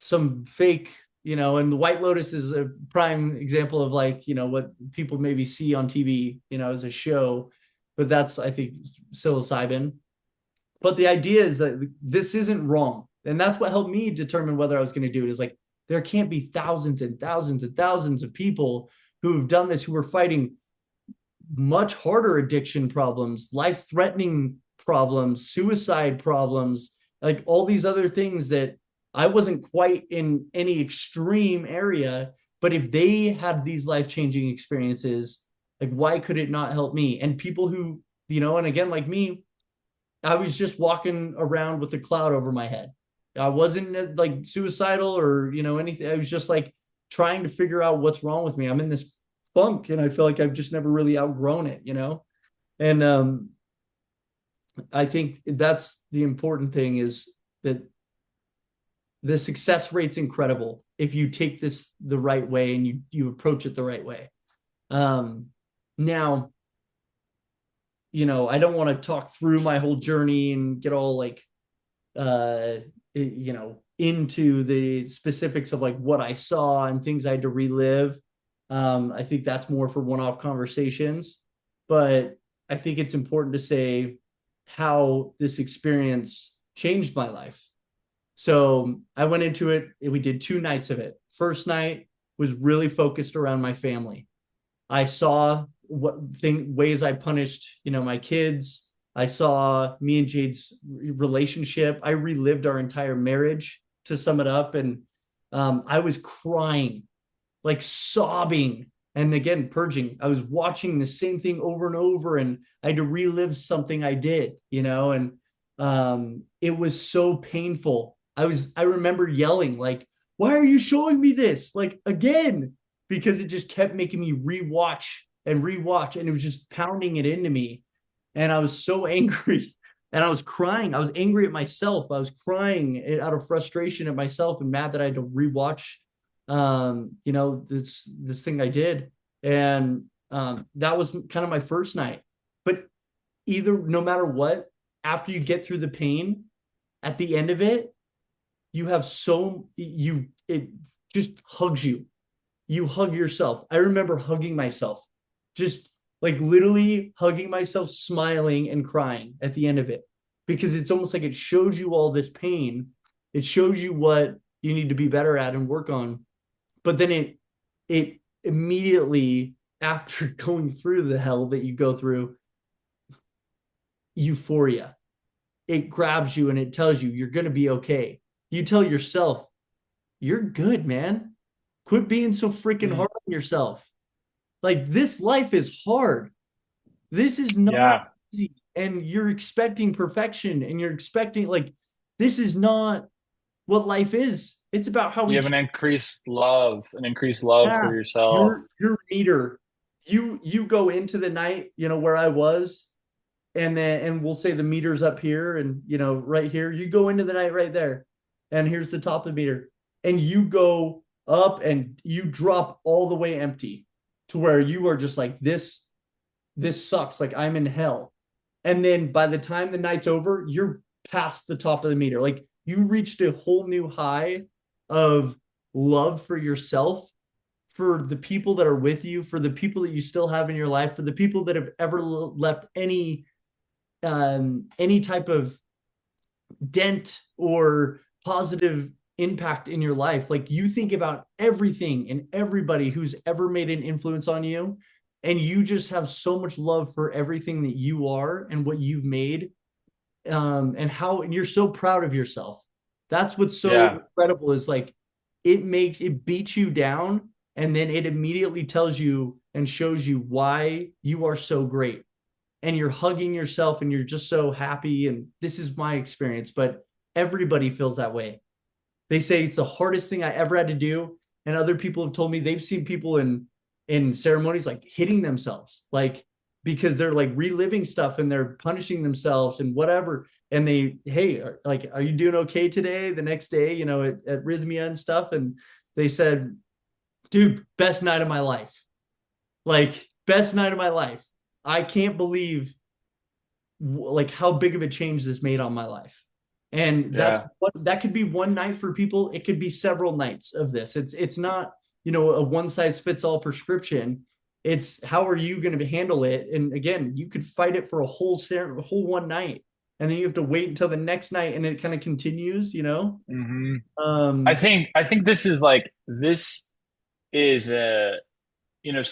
some fake, and the White Lotus is a prime example of like, what people maybe see on TV, as a show, but that's, I think, psilocybin. But the idea is that this isn't wrong. And that's what helped me determine whether I was going to do it is like, there can't be thousands and thousands and thousands of people who have done this, who are fighting much harder addiction problems, life threatening problems, suicide problems, like all these other things that I wasn't quite in any extreme area. But if they had these life changing experiences, like why could it not help me? And people who, and again, like me, I was just walking around with a cloud over my head. I wasn't like suicidal or, anything. I was just like trying to figure out what's wrong with me. I'm in this funk and I feel like I've just never really outgrown it. And I think that's the important thing is that the success rate's incredible if you take this the right way and you approach it the right way. Now, I don't want to talk through my whole journey and get all like into the specifics of like what I saw and things I had to relive. I think that's more for one-off conversations, but I think it's important to say how this experience changed my life. So I went into it, we did 2 nights of it. First night was really focused around my family. I saw ways I punished, my kids. I saw me and Jade's relationship. I relived our entire marriage to sum it up. And I was crying, like sobbing. And again, purging. I was watching the same thing over and over, and I had to relive something I did, and it was so painful. I remember yelling, like, why are you showing me this? Like again, because it just kept making me rewatch and rewatch, and it was just pounding it into me. And I was so angry and I was crying. I was angry at myself. I was crying out of frustration at myself and mad that I had to rewatch, this thing I did. And that was kind of my first night. But no matter what, after you get through the pain, at the end of it, it just hugs you. You hug yourself. I remember hugging myself, just like literally hugging myself, smiling and crying at the end of it, because it's almost like it shows you all this pain. It shows you what you need to be better at and work on. But then it immediately, after going through the hell that you go through, euphoria. It grabs you and it tells you you're going to be okay. You tell yourself, you're good, man. Quit being so freaking hard on yourself. Like this life is hard. This is not Yeah. easy. And you're expecting perfection and you're expecting like this is not what life is. It's about how You we have an increased love for yeah, yourself. your meter. You go into the night, where I was, and we'll say the meter's up here and right here. You go into the night right there, and here's the top of the meter. And you go up and you drop all the way empty to where you are just like this sucks, like I'm in hell. And then by the time the night's over, you're past the top of the meter. Like you reached a whole new high of love for yourself, for the people that are with you, for the people that you still have in your life, for the people that have ever left any type of dent or positive impact in your life. Like you think about everything and everybody who's ever made an influence on you, and you just have so much love for everything that you are and what you've made, and how and you're so proud of yourself. That's what's so Yeah. incredible is like it beats you down and then it immediately tells you and shows you why you are so great, and you're hugging yourself and you're just so happy. And this is my experience, but everybody feels that way. They say it's the hardest thing I ever had to do. And other people have told me they've seen people in ceremonies like hitting themselves, like because they're like reliving stuff and they're punishing themselves and whatever. And they, hey, like, are you doing okay today? The next day, at Rhythmia and stuff. And they said, dude, best night of my life. Like, best night of my life. I can't believe like how big of a change this made on my life. And that's Yeah. what that could be one night for people. It could be several nights of this. It's not, a one size fits all prescription. It's how are you going to handle it? And again, you could fight it for a whole one night, and then you have to wait until the next night, and it kind of continues. Hmm. Um, I think this is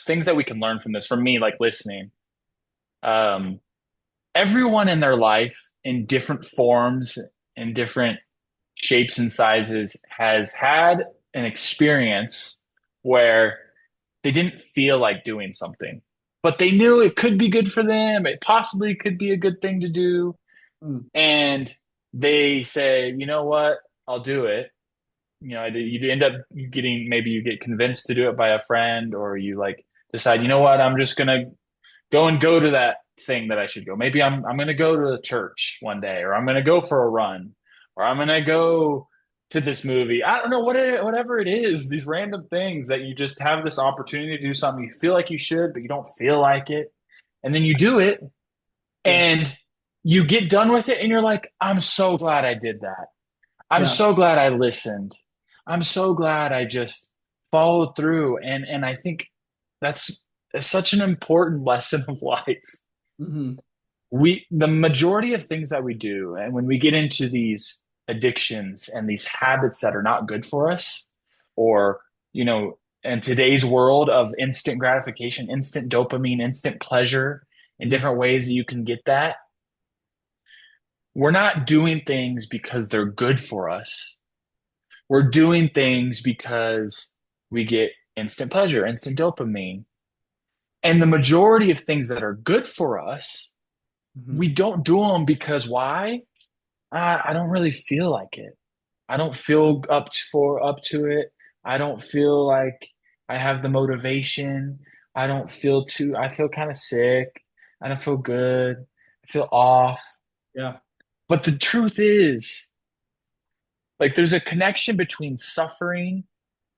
things that we can learn from this. For me, like listening, um, everyone in their life in different forms, in different shapes and sizes, has had an experience where they didn't feel like doing something, but they knew it could be good for them. It possibly could be a good thing to do. mm, And they say, you know what, I'll do it. You end up getting, maybe you get convinced to do it by a friend, or you like decide, you know what, I'm just gonna go to that thing that I should go. Maybe I'm gonna go to the church one day, or I'm gonna go for a run, or I'm gonna go to this movie. I don't know whatever it is, these random things that you just have this opportunity to do something you feel like you should, but you don't feel like it. And then you do it yeah, and you get done with it and you're like, I'm so glad I did that. I'm yeah, so glad I listened. I'm so glad I just followed through. And I think that's such an important lesson of life. hmm, The majority of things that we do, and when we get into these addictions and these habits that are not good for us, or, in today's world of instant gratification, instant dopamine, instant pleasure, in hmm, different ways that you can get that, we're not doing things because they're good for us. We're doing things because we get instant pleasure, instant dopamine. And the majority of things that are good for us, hmm, we don't do them because why? I don't really feel like it. I don't feel up to it. I don't feel like I have the motivation. I feel kind of sick. I don't feel good. I feel off. yeah, But the truth is, like, there's a connection between suffering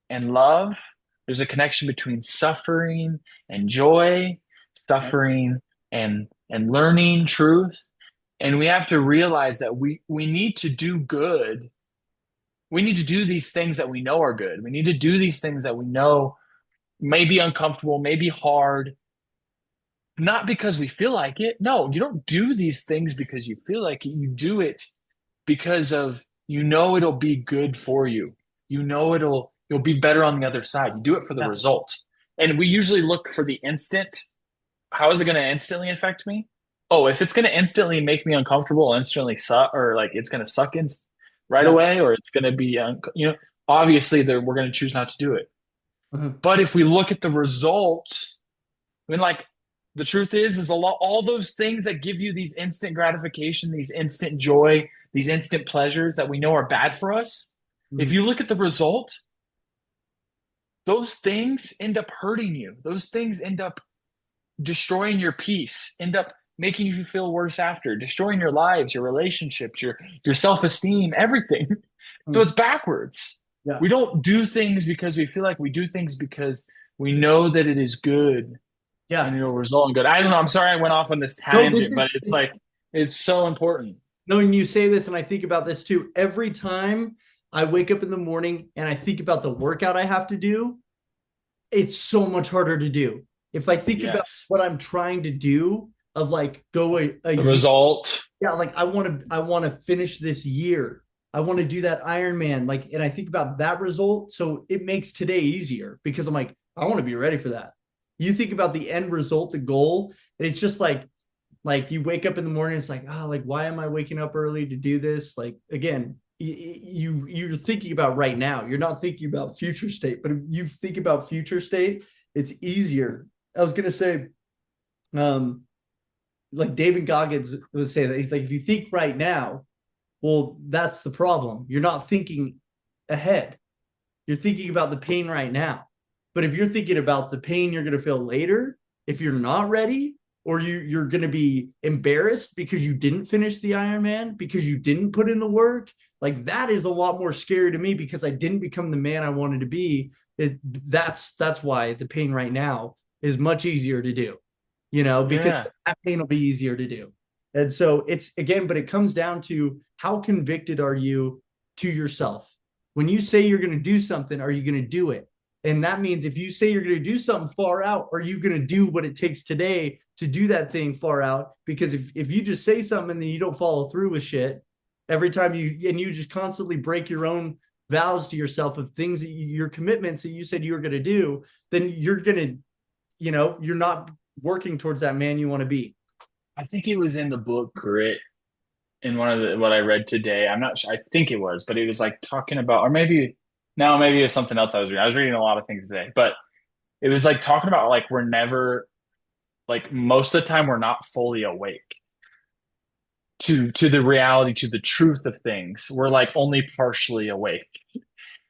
and love. There's a connection between suffering and joy, yeah, suffering and learning truth. And we have to realize that we need to do good. We need to do these things that we know are good. We need to do these things that we know may be uncomfortable, may be hard, not because we feel like it. No, you don't do these things because you feel like it. You do it because of, it'll be good for you. You'll be better on the other side. You do it for the yeah, results. And we usually look for the instant. How is it going to instantly affect me? Oh, if it's going to instantly make me uncomfortable, instantly suck, or like it's going to suck in right yeah, away, or it's going to be, obviously we're going to choose not to do it. uh-huh, But if we look at the result, I mean, like, the truth is all those things that give you these instant gratification, these instant joy, these instant pleasures that we know are bad for us. If mhm, you look at the result, those things end up hurting you. Those things end up destroying your peace, end up making you feel worse after, destroying your lives, your relationships, your self-esteem, everything. So mhm, it's backwards. yeah, We don't do things because we feel like we do things because we know that it is good and yeah. it'll result in good. I don't know. I'm sorry I went off on this No, this tangent, is but it's like it's so important. no, and you say this, and I think about this too. Every time I wake up in the morning and I think about the workout I have to do, it's so much harder to do. If I think about Yes. what I'm trying to do, of like go a The year, result. yeah, like I want to finish this year. I want to do that Ironman. Like, and I think about that result. So it makes today easier because I'm like, I want to be ready for that. You think about the end result, the goal, and it's just like you wake up in the morning, it's like, oh, like, why am I waking up early to do this? Like, again, you're thinking about right now. You're not thinking about future state. But if you think about future state, it's easier. I was gonna say, um, like David Goggins would say that he's like, if you think right now, well, that's the problem. You're not thinking ahead. You're thinking about the pain right now. But if you're thinking about the pain you're going to feel later, if you're not ready, or you're going to be embarrassed because you didn't finish the Ironman, because you didn't put in the work, like that is a lot more scary to me because I didn't become the man I wanted to be. That's why the pain right now is much easier to do, because Yeah. that pain will be easier to do. And so it's again, but it comes down to how convicted are you to yourself? When you say you're going to do something, are you going to do it? And that means if you say you're going to do something far out, are you going to do what it takes today to do that thing far out? Because if you just say something and then you don't follow through with shit every time you just constantly break your own vows to yourself of things that your commitments that you said you were going to do, then you're going to, you're not working towards that man you want to be. I think it was in the book Grit in one of the what I read today. I'm not sure. I think it was, but it was like talking about, or maybe no, maybe it was something else I was reading. I was reading a lot of things today, but it was like talking about like we're never like most of the time we're not fully awake to the reality, to the truth of things. We're like only partially awake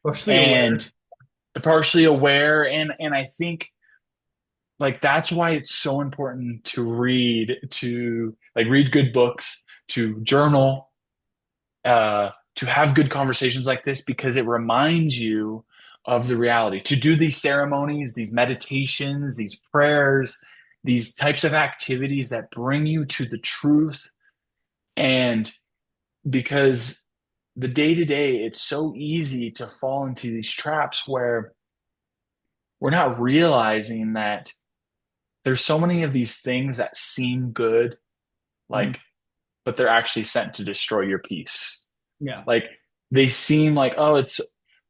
Partially aware. and partially aware. And I think like that's why it's so important to read, to like read good books, to journal, to have good conversations like this because it reminds you of the reality. To do these ceremonies, these meditations, these prayers, these types of activities that bring you to the truth. And because the day to day, it's so easy to fall into these traps where we're not realizing that there's so many of these things that seem good, Mm-hmm. like, but they're actually sent to destroy your peace. Yeah. Like they seem like, oh, it's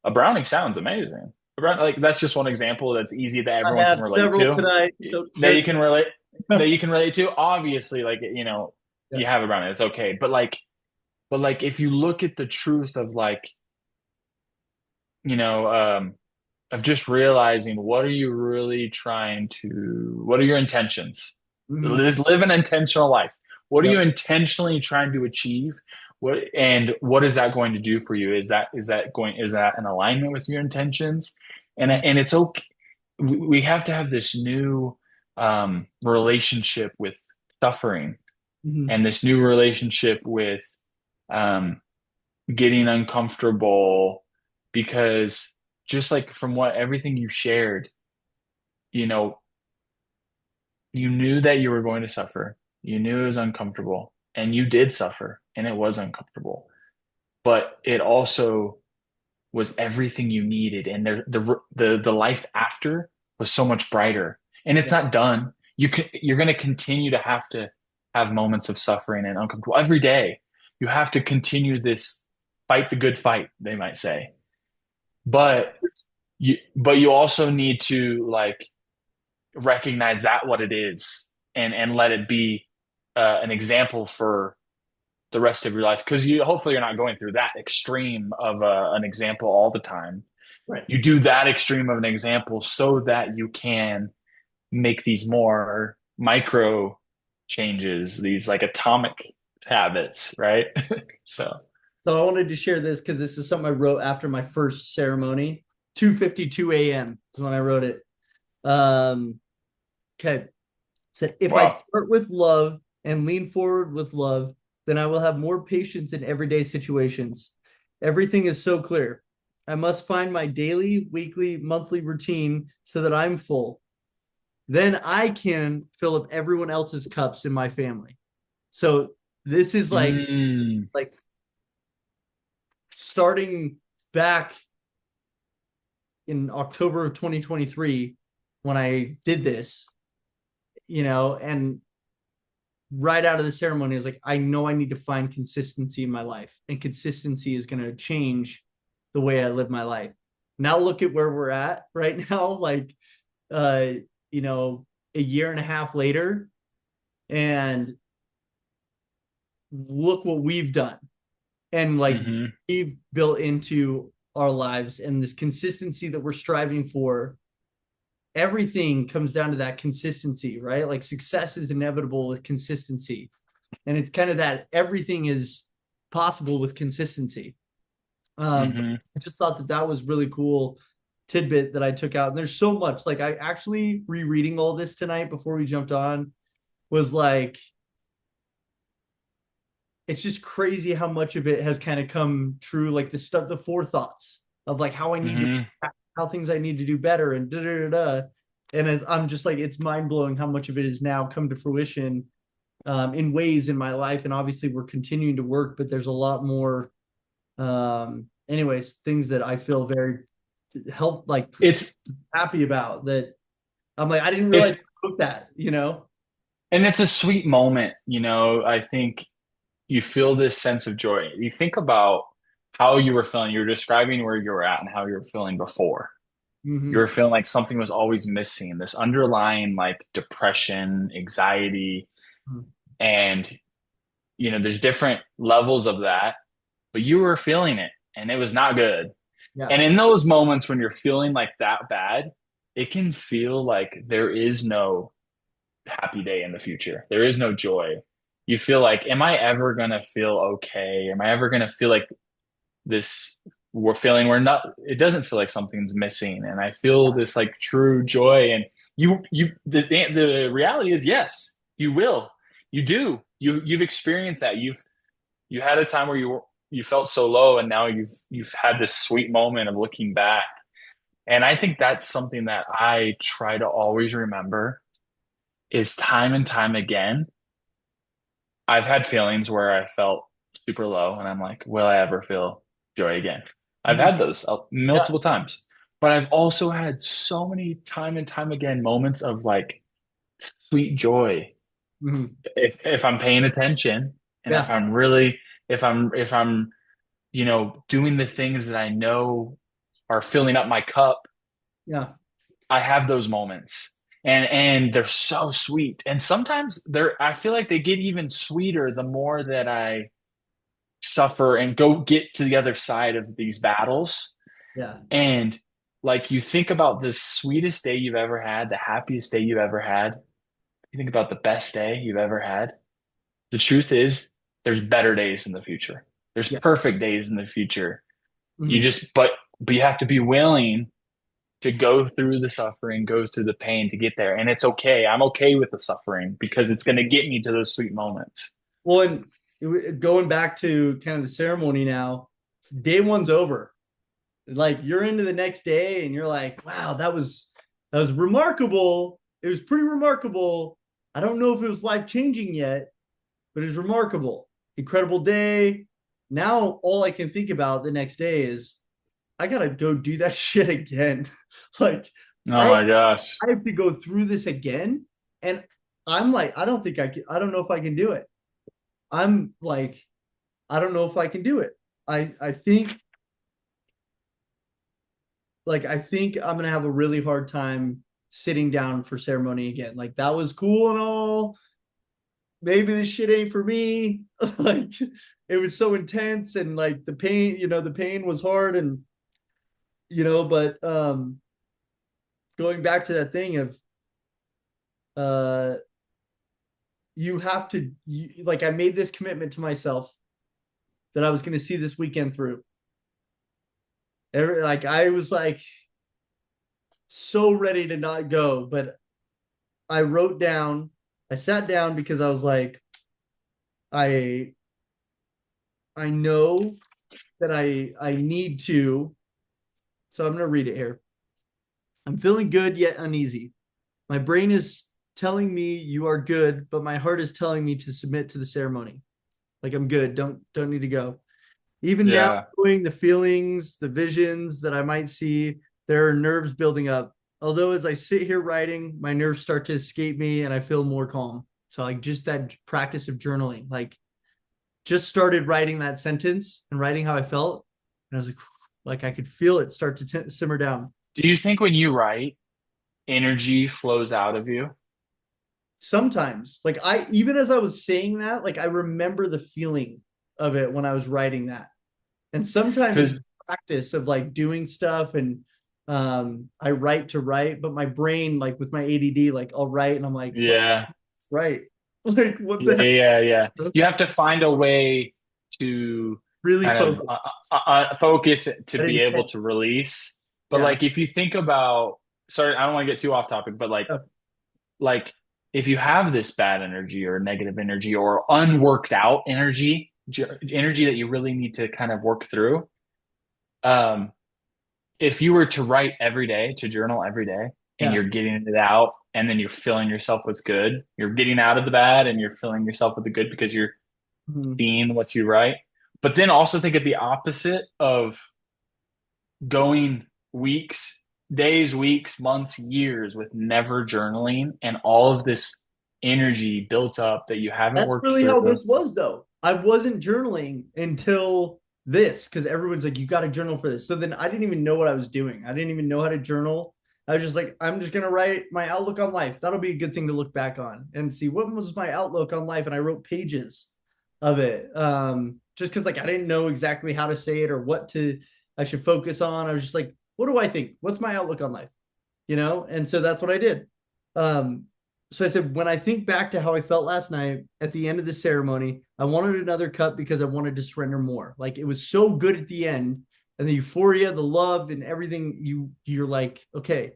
a brownie sounds amazing. Like that's just one example that's easy that I everyone can have relate several to. tonight. That They're you can relate that you can relate to. Obviously, like yeah. you have a brownie, it's okay. But like if you look at the truth of like, you know, of just realizing what are you really trying to, what are your intentions? Mm-hmm. Live an intentional life. What are you Yep. intentionally trying to achieve? What is that going to do for you? Is that in alignment with your intentions? And it's okay. We have to have this new relationship with suffering Mm-hmm. and this new relationship with um, getting uncomfortable because just like from what everything you shared, you know, you knew that you were going to suffer. You knew it was uncomfortable, and you did suffer, and it was uncomfortable. But it also was everything you needed, and the life after was so much brighter. And it's Yeah. not done. You're going to continue to have moments of suffering and uncomfortable every day. You have to continue this fight the good fight, they might say. But you also need to like recognize that what it is and let it be an example for the rest of your life because you hopefully you're not going through that extreme of an example all the time. Right. You do that extreme of an example so that you can make these more micro changes, these like atomic habits, right? So So I wanted to share this because this is something I wrote after my first ceremony. 2:52 a.m. is when I wrote it. Okay. Said if I wow. start with love and lean forward with love, then I will have more patience in everyday situations. Everything is so clear. I must find my daily, weekly, monthly routine so that I'm full. Then I can fill up everyone else's cups in my family. So this is Mm, like starting back in October of 2023 when I did this, and right out of the ceremony, I was like, I know I need to find consistency in my life, and consistency is going to change the way I live my life. Now look at where we're at right now, like, uh, you know, a year and a half later, and look what we've done, and like Hmm. we've built into our lives, and this consistency that we're striving for. Everything comes down to that consistency, right? Like success is inevitable with consistency. And it's kind of that everything is possible with consistency. Hmm. I just thought that that was really cool tidbit that I took out. And there's so much, like, I actually rereading all this tonight before we jumped on was like, it's just crazy how much of it has kind of come true. Like the stuff, the forethoughts of like how I need to, Hmm. how things I need to do better, and da da da da. And I'm just like, it's mind blowing how much of it has now come to fruition, in ways in my life. And obviously we're continuing to work, but there's a lot more, anyways, things that I feel very help, like It's happy about, that I'm like, I didn't realize it's I wrote that, you know? and it's a sweet moment, you know. I think you feel this sense of joy. You think about how you were feeling. You were describing where you were at and how you were feeling before. You Mm-hmm. were feeling like something was always missing, this underlying like depression, anxiety, and you know, there's different levels of that, but you were feeling it and it was not good. Yeah. And in those moments when you're feeling like that bad, it can feel like there is no happy day in the future. There is no joy. You feel like, am I ever going to feel okay? Am I ever going to feel like this? We're feeling we're not, it doesn't feel like something's missing. And I feel this like true joy. And the reality is, yes, you will. You do. You've experienced that. You had a time where you felt so low, and now you've had this sweet moment of looking back. And I think that's something that I try to always remember is time and time again. I've had feelings where I felt super low and I'm like, will I ever feel joy again? I've Mm-hmm. had those Yeah. multiple times, but I've also had so many time and time again moments of like sweet joy. Mm-hmm. If I'm paying attention and Yeah. if I'm, you know, doing the things that I know are filling up my cup, Yeah. I have those moments. And they're so sweet. And sometimes I feel like they get even sweeter the more that I suffer and go get to the other side of these battles. Yeah. And like you think about the sweetest day you've ever had, the happiest day you've ever had, you think about the best day you've ever had. The truth is, there's better days in the future. There's Yeah. perfect days in the future. You Mm-hmm. just, but you have to be willing to go through the suffering, go through the pain to get there. And it's okay. I'm okay with the suffering because it's going to get me to those sweet moments. Well, and going back to kind of the ceremony now, day one's over. Like you're into the next day and you're like, wow, that was remarkable. It was pretty remarkable. I don't know if it was life changing yet, but it was remarkable. Incredible day. Now all I can think about the next day is I gotta go do that shit again. Like Oh I my gosh. I have to go through this again. And I'm like, I don't think I can, I don't know if I can do it. I'm like, I don't know if I can do it. I think, like, I think I'm gonna have a really hard time sitting down for ceremony again. Like that was cool and all. Maybe this shit ain't for me. Like it was so intense, and like the pain, the pain was hard, and but going back to that thing of uh you have to like, I made this commitment to myself that I was going to see this weekend through. Like I was like so ready to not go, but I wrote down, I sat down because I was like, I I know that I need to. So I'm going to read it here. I'm feeling good yet uneasy. My brain is telling me you are good, but my heart is telling me to submit to the ceremony. Like I'm good. Don't need to go. Even now, Yeah. knowing the feelings, the visions that I might see, there are nerves building up. Although as I sit here writing, my nerves start to escape me and I feel more calm. So like just that practice of journaling, like just started writing that sentence and writing how I felt. And I was like I could feel it start to simmer down. Do you think when you write, energy flows out of you? Sometimes, like I, even as I was saying that, like I remember the feeling of it when I was writing that. And sometimes it's Because practice of like doing stuff and I write to write, but my brain, like with my ADD, like I'll write and I'm like, what yeah, right? Like what yeah, the yeah, yeah. heck? You have to find a way to Really kind of focus. focus to That be able intent. to release. But Yeah. like, if you think about, sorry, I don't want to get too off topic, but like if you have this bad energy or negative energy or unworked out energy, energy that you really need to kind of work through, um, if you were to write every day, to journal every day, and Yeah. you're getting it out, and then you're filling yourself with good, you're getting out of the bad, and you're filling yourself with the good because you're Mhm. seeing what you write. But then also think of the opposite of going weeks, days, weeks, months, years with never journaling and all of this energy built up that you haven't That's worked really through. how this was, though. I wasn't journaling until this because everyone's like, you got to journal for this. So then I didn't even know what I was doing. I didn't even know how to journal. I was just like, I'm just going to write my outlook on life. That'll be a good thing to look back on and see what was my outlook on life. And I wrote pages of it just because like I didn't know exactly how to say it or what to, I should focus on. I was just like, what do I think? What's my outlook on life? And so that's what I did. Um, so I said, when I think back to how I felt last night at the end of the ceremony, I wanted another cup because I wanted to surrender more. Like it was so good at the end, and the euphoria, the love, and everything. You're like, okay.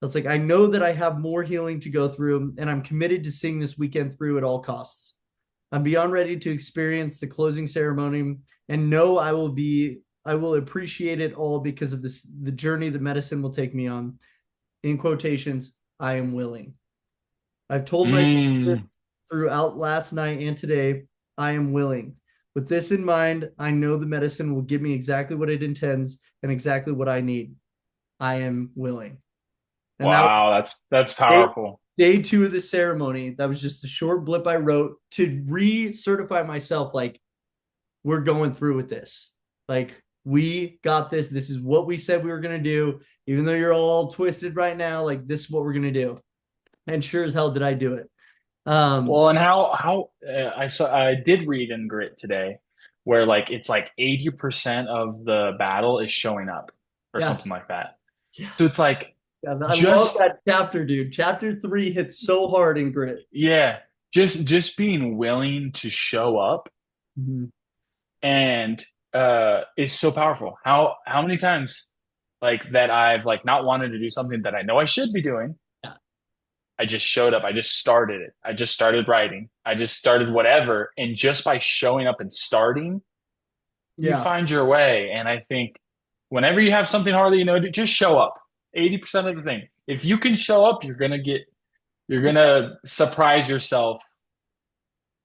I was like, I know that I have more healing to go through, and I'm committed to seeing this weekend through at all costs. I'm beyond ready to experience the closing ceremony, and know I will appreciate it all because of this, the journey that medicine will take me on. In quotations, I am willing. I've told myself Mm. this throughout last night and today. I am willing. With this in mind, I know the medicine will give me exactly what it intends and exactly what I need. I am willing. And that was Wow, that's day, powerful. day two of the ceremony. That was just a short blip I wrote to re-certify myself like, we're going through with this. Like, we got this. This is what we said we were going to do. Even though you're all twisted right now, like, this is what we're going to do. And sure as hell did I do it. Um, Well, and how I did read in Grit today where like it's like 80% of the battle is showing up or yeah. something like that. Yeah. So it's like Yeah, I love just that chapter, dude. Chapter three hits so hard in Grit. yeah, just being willing to show up Mhm. and is so powerful. How many times like that I've like not wanted to do something that I know I should be doing. Yeah. I just showed up. I just started it. I just started writing. I just started whatever. And just by showing up and starting, you Yeah. find your way. And I think whenever you have something hard that you know, just show up. 80% of the thing. If you can show up, you're gonna surprise yourself,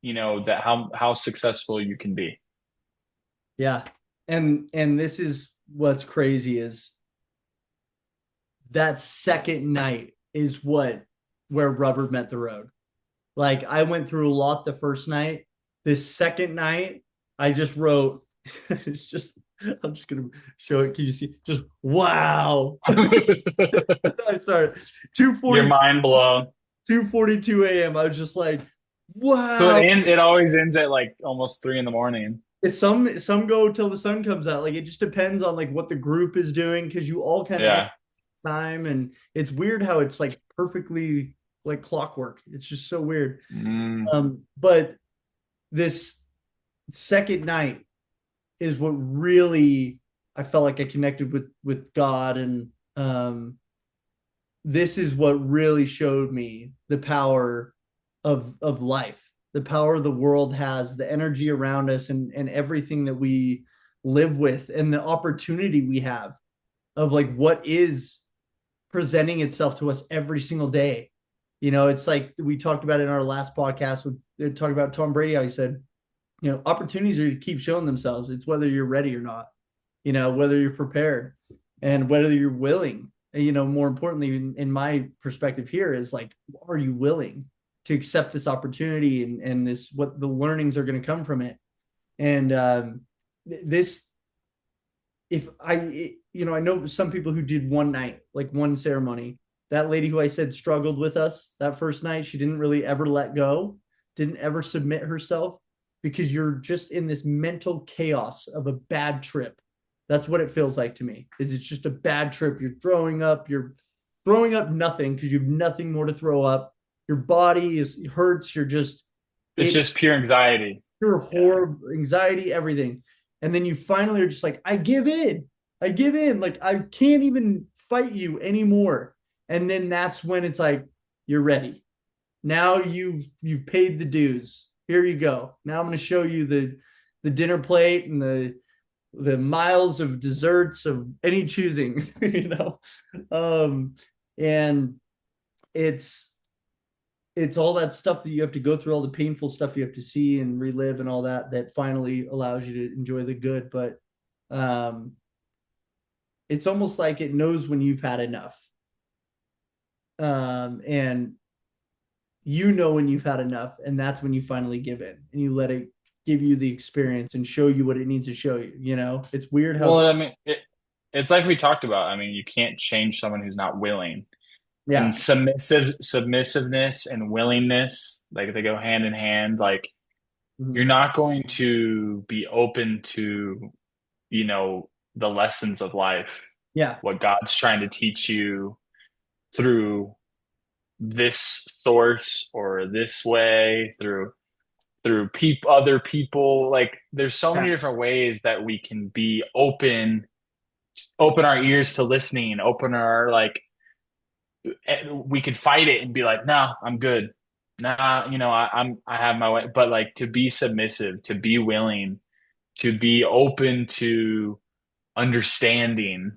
that how successful you can be. Yeah. And this is what's crazy is that second night is what where rubber met the road. Like I went through a lot the first night. This second night, I just wrote, it's just, I'm just gonna show it. Can you see? Just wow. That's how I started. Your 2:40, mind blown. 2:42 a.m. I was just like, So wow. it always ends at like almost 3 in the morning. It's some go till the sun comes out. Like it just depends on like what the group is doing because you all kind of end Yeah. time, and it's weird how it's like perfectly like clockwork. It's just so weird. Mm. But this second night is what really I felt like I connected with God, and this is what really showed me the power of life, the power the world has, the energy around us, and everything that we live with, and the opportunity we have of like what is presenting itself to us every single day. It's like we talked about in our last podcast with talking about Tom Brady, how he said, opportunities are to keep showing themselves. It's whether you're ready or not, whether you're prepared and whether you're willing. More importantly, in my perspective here is like, are you willing? to accept this opportunity and this, what the learnings are going to come from it. And this, if I, you know, I know some people who did one night, like one ceremony. That lady who I said struggled with us that first night, she didn't really ever let go, didn't ever submit herself, because you're just in this mental chaos of a bad trip. That's what it feels like to me. Is it's just a bad trip. You're throwing up nothing because you have nothing more to throw up. Your body is hurts. You're just It's it just pure anxiety. pure Yeah. horror, anxiety, everything. And then you finally are just like, I give in. I give in. Like, I can't even fight you anymore. And then that's when it's like, you're ready. Now you've paid the dues. Here you go. Now I'm going to show you the dinner plate and the miles of desserts of any choosing, you know. Um, and it's it's all that stuff that you have to go through, all the painful stuff you have to see and relive and all that, that finally allows you to enjoy the good. But um, it's almost like it knows when you've had enough. And you know when you've had enough, and that's when you finally give in and you let it give you the experience and show you what it needs to show you. You know, it's weird how Well, I mean, it's like we talked about. I mean, you can't change someone who's not willing. And yeah. submissiveness and willingness, like they go hand in hand. Like you're Mhm. not going to be open to, the lessons of life, Yeah. what God's trying to teach you through this source or this way, through other people. Like there's so Yeah. many different ways that we can be open our ears to listening, open our like we could fight it and be like, no, I'm good. Nah, I have my way. But like to be submissive, to be willing, to be open to understanding.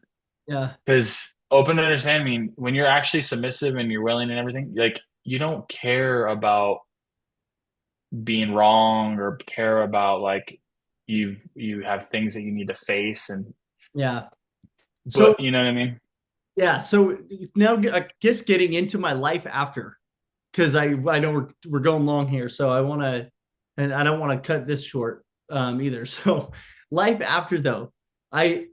Yeah. Because open to understanding, when you're actually submissive and you're willing and everything, like you don't care about being wrong or care about like you have things that you need to face and Yeah. So but you know what I mean? yeah. So now I guess getting into my life after, because I know we're going long here, so I want to, and I don't want to cut this short either. So life after though, I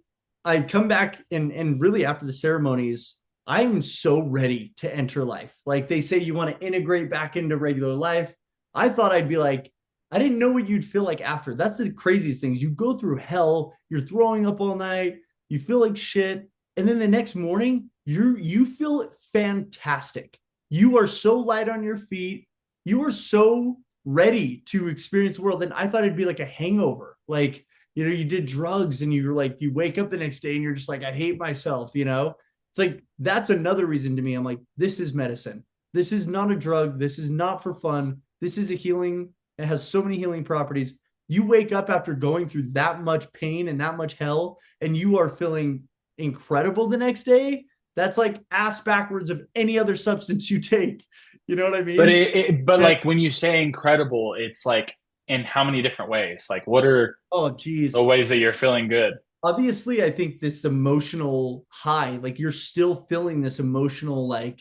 I come back and really after the ceremonies, I'm so ready to enter life. Like they say, you want to integrate back into regular life. I thought I'd be like, I didn't know what you'd feel like after. That's the craziest things. You go through hell, you're throwing up all night, you feel like shit, and then the next morning, you feel fantastic. You are so light on your feet. You are so ready to experience the world. And I thought it'd be like a hangover. Like, you know, you did drugs and you're like, you wake up the next day and you're just like, I hate myself, you know? It's like, that's another reason to me. I'm like, this is medicine. This is not a drug. This is not for fun. This is a healing. It has so many healing properties. You wake up after going through that much pain and that much hell, and you are feeling incredible the next day. That's like ass backwards of any other substance you take. You know what I But mean? but And, like when you say incredible, it's like in how many different ways? Like what are oh, the geez. ways that you're feeling good? Obviously, I think this emotional high, like you're still feeling this emotional, like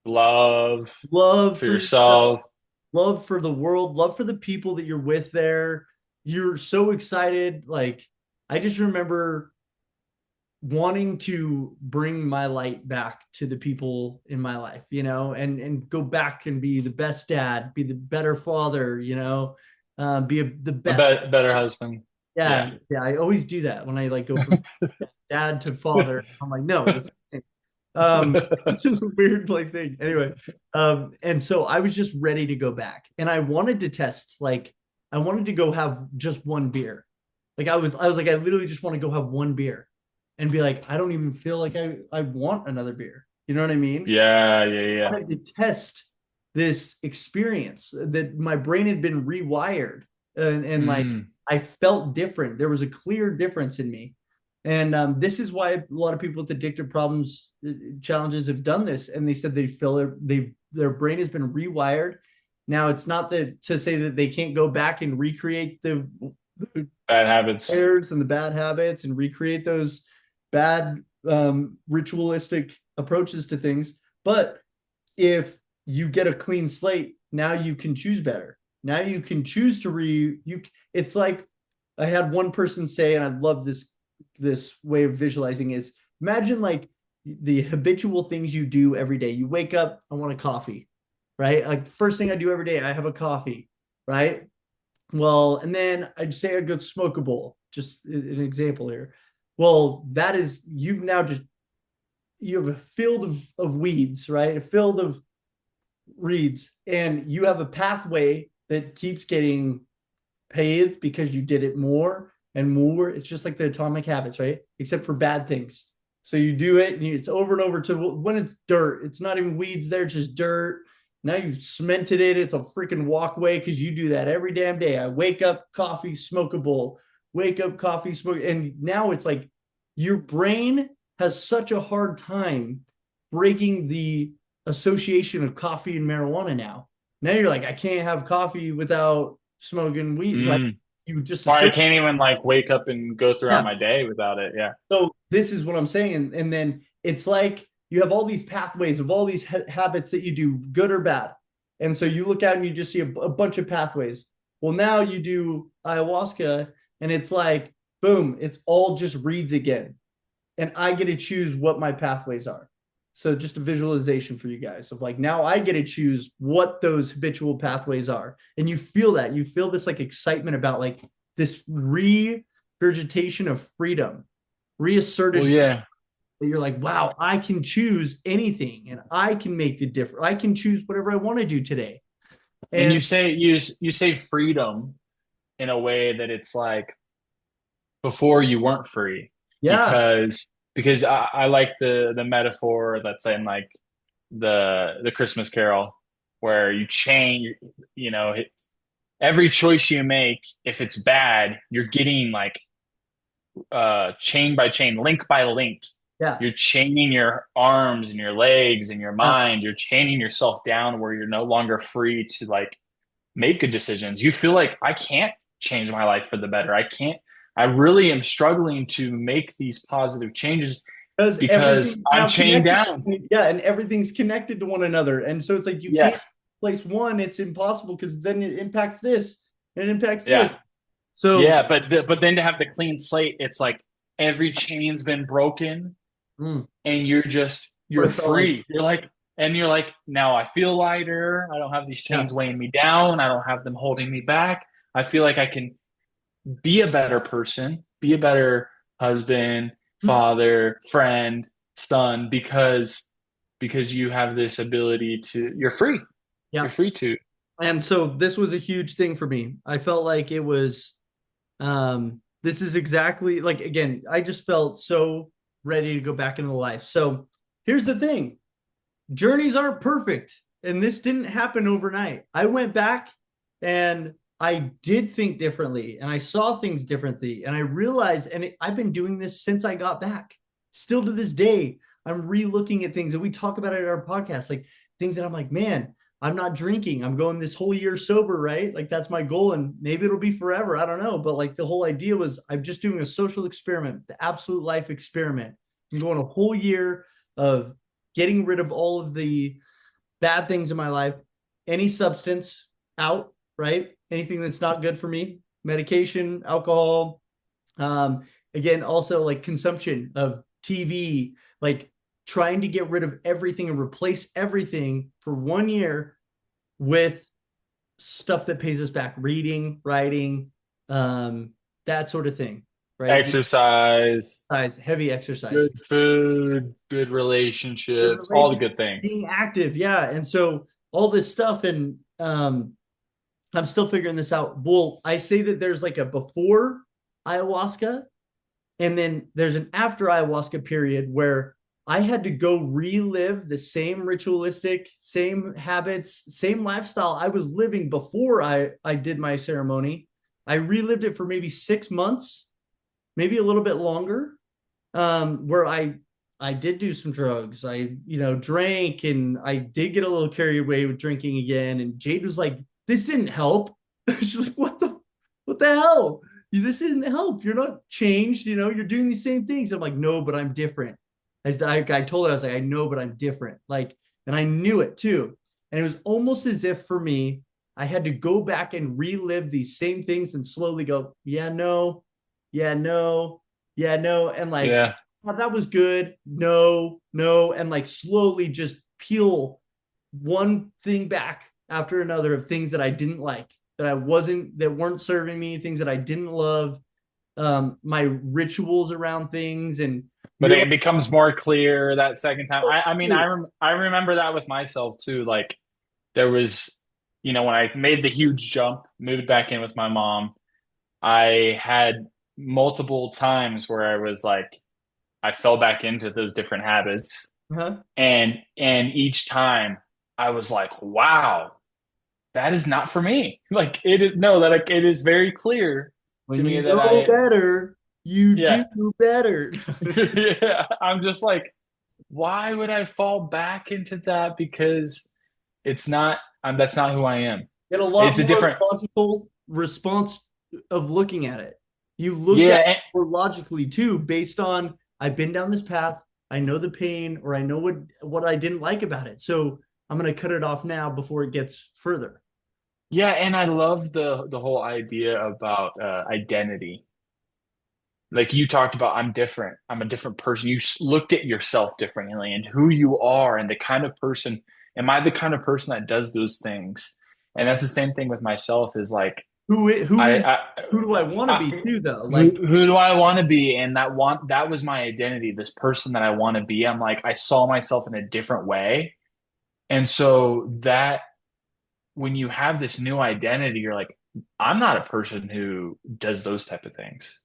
Love love for for yourself, yourself. love for the world, love for the people that you're with there. You're so excited. Like, I just remember wanting to bring my light back to the people in my life, you know, and go back and be the best dad, be the better father, you know, the A best. better husband. Yeah. Yeah, yeah. I always do that when I like go from dad to father. I'm like, no, that's it's just a weird like thing. Anyway, and so I was just ready to go back, and I wanted to test. Like, I wanted to go have just one beer. Like I was like, I literally just want to go have one beer, and be like, I don't even feel like I want another beer. You know what I mean? Yeah, yeah, I yeah. wanted to test this experience that my brain had been rewired, and like Mm. I felt different. There was a clear difference in me. And this is why a lot of people with addictive problems challenges have done this, and they said they feel their brain has been rewired. Now it's not that to say that they can't go back and recreate the Bad habits. errors and the bad habits and recreate those bad ritualistic approaches to things, but if you get a clean slate now you can choose better. Now you can choose to it's like I had one person say, and I love this way of visualizing is imagine like the habitual things you do every day. You wake up, I want a coffee, right? Like the first thing I do every day, I have a coffee, right? Well, and then I'd say I'd go smoke a bowl, just an example here. Well, that is you've now just you have a field of weeds, right? A field of reeds, and you have a pathway that keeps getting paved because you did it more and more. It's just like the atomic habits, right? Except for bad things. So you do it and it's over and over to when it's dirt. It's not even weeds there, it's just dirt. Now you've cemented it. It's a freaking walkway because you do that every damn day. I wake up, coffee, smoke a bowl, wake up, coffee, smoke. And now it's like your brain has such a hard time breaking the association of coffee and marijuana now. Now you're like, I can't have coffee without smoking weed. Like Mm. you just Or I associate. can't even like wake up and go throughout Yeah. my day without it. Yeah. So this is what I'm saying. And then it's like you have all these pathways of all these habits that you do, good or bad. And so you look out and you just see a bunch of pathways. Well, now you do ayahuasca and it's like, boom, it's all just reads again. And I get to choose what my pathways are. So just a visualization for you guys of like, now I get to choose what those habitual pathways are. And you feel that. You feel this like excitement about like this regurgitation of freedom, Well, reasserted yeah. that you're like, wow, I can choose anything and I can make the difference. I can choose whatever I want to do today. And And you say freedom in a way that it's like before you weren't free yeah, because I like the metaphor that's in like the Christmas Carol where you change, you know, every choice you make, if it's bad, you're getting like chain by chain, link by link. yeah, You're chaining your arms and your legs and your yeah. mind. You're chaining yourself down where you're no longer free to like make good decisions. You feel like I can't change my life for the better. I can't. I really am struggling to make these positive changes Because because everything's I'm now chained connected. down. Yeah, and everything's connected to one another. And so it's like you Yeah. can't place one, it's impossible because then it impacts this and it impacts this. Yeah. So Yeah. But then to have the clean slate, it's like every chain's been broken mm, and what you're it felt like. free. You're like, now I feel lighter. I don't have these Yeah. chains weighing me down. I don't have them holding me back. I feel like I can be a better person, be a better husband, Mm, father, friend, son, because you have this ability to you're free. You're yeah. free to. And so this was a huge thing for me. I felt like it was this is exactly like again, I just felt so ready to go back into life. So here's the thing. Journeys aren't perfect. And this didn't happen overnight. I went back and I did think differently and I saw things differently. And I realized, and I've been doing this since I got back. Still to this day, I'm re-looking at things and we talk about it at our podcast, like things that I'm like, man, I'm not drinking. I'm going this whole year sober, right? Like that's my goal. And maybe it'll be forever. I don't know. But like the whole idea was I'm just doing a social experiment, the absolute life experiment. I'm going a whole year of getting rid of all of the bad things in my life, any substance out, right? Anything that's not good for me, medication, alcohol. Um, Again, also like consumption of TV, like trying to get rid of everything and replace everything for 1 year with stuff that pays us back, reading, writing, that sort of thing, right? Exercise, Exercise, heavy exercise, good food, good good relationships, all the relationship, good things. being active, yeah. And so all this stuff, and I'm still figuring this out. Well, I say that there's like a before ayahuasca, and then there's an after ayahuasca period where I had to go relive the same ritualistic, same habits, same lifestyle I was living before I did my ceremony. I relived it for maybe 6 months, maybe a little bit longer, where I did do some drugs. I drank and I did get a little carried away with drinking again. And Jade was like, "This didn't help." She's like, what the hell? This didn't help. You're not changed. You're doing these same things." I'm like, "No, but I'm different." I told her, I was like, "I know, but I'm different." Like, and I knew it too. And it was almost as if for me, I had to go back and relive these same things and slowly go, yeah, no, yeah, no, yeah, no. And like, Yeah. oh, that was good. No, no. And like slowly just peel one thing back after another of things that I didn't like, that weren't serving me, things that I didn't love, my rituals around things and But real it becomes more clear that second time. I mean, clear. I remember that with myself too. Like there was, when I made the huge jump, moved back in with my mom, I had multiple times where I was like, I fell back into those different habits. Huh? And each time I was like, wow, that is not for me. Like it is no, that like, it is very clear to When me you that know better, you yeah, do better. yeah. I'm just like, why would I fall back into that? Because it's not, that's not who I am. Get a lot It's a more different, logical response of looking at it. You look at yeah, it more logically too, based on I've been down this path, I know the pain, or I know what I didn't like about it. So I'm gonna cut it off now before it gets further. yeah. And I love the whole idea about identity. Like you talked about, I'm different. I'm a different person. You looked at yourself differently and who you are and the kind of person. Am I the kind of person that does those things? And that's the same thing with myself. Is like Who I, is I, who do I want to I be too though? Like who do I want to be? And that was my identity. This person that I want to be. I'm like I saw myself in a different way, and so that when you have this new identity, you're like, I'm not a person who does those type of things.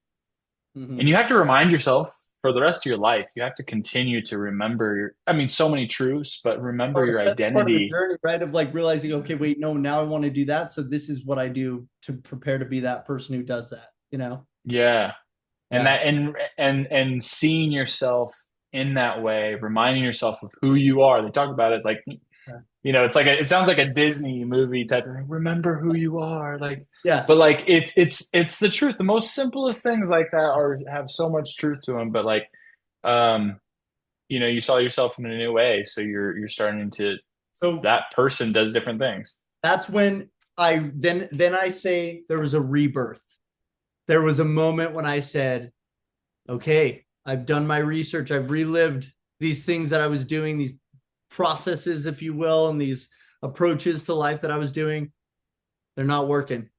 And mhm. you have to remind yourself for the rest of your life, you have to continue to remember I mean, so many truths, but remember your That's part of the identity. journey, right? Of like realizing, okay, wait, no, now I want to do that. So this is what I do to prepare to be that person who does that, you know? Yeah. And Yeah. that, and seeing yourself in that way, reminding yourself of who you are. They talk about it like, it's like it sounds like a Disney movie type of thing. Remember who you are. Like, Yeah. but like, it's the truth. The most simplest things like that have so much truth to them, but like, um, you saw yourself in a new way. So you're starting to So that person does different things. that's when then I say there was a rebirth. There was a moment when I said, okay, I've done my research. I've relived these things that I was doing, these processes, if you will, and these approaches to life that I was doing. They're not working.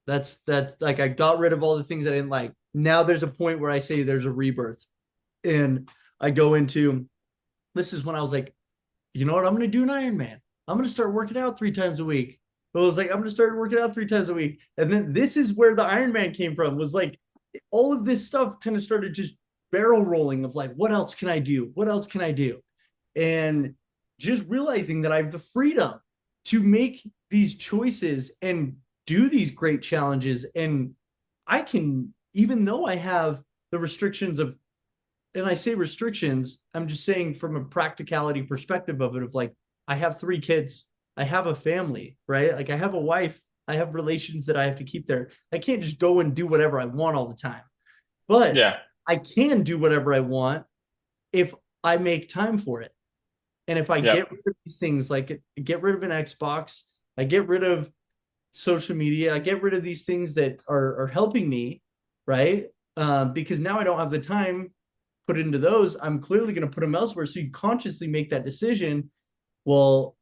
That's like I got rid of all the things I didn't like. Now there's a point where I say there's a rebirth. And I go into this is when I was like, you know what? I'm gonna do an Ironman. I'm gonna start working out 3 times a week. So I was like, I'm gonna start working out 3 times a week. And then this is where the Ironman came from, was like all of this stuff kind of started just barrel rolling of like, what else can I do? What else can I do? And just realizing that I have the freedom to make these choices and do these great challenges. And I can, even though I have the restrictions of, and I say restrictions, I'm just saying from a practicality perspective of it, of like, I have 3 kids, I have a family, right? Like I have a wife, I have relations that I have to keep there. I can't just go and do whatever I want all the time, but Yeah. I can do whatever I want if I make time for it. And if I Yep. get rid of these things, like get rid of an Xbox, I get rid of social media, I get rid of these things that are helping me, right? Because now I don't have the time put into those. I'm clearly going to put them elsewhere. So you consciously make that decision. Well,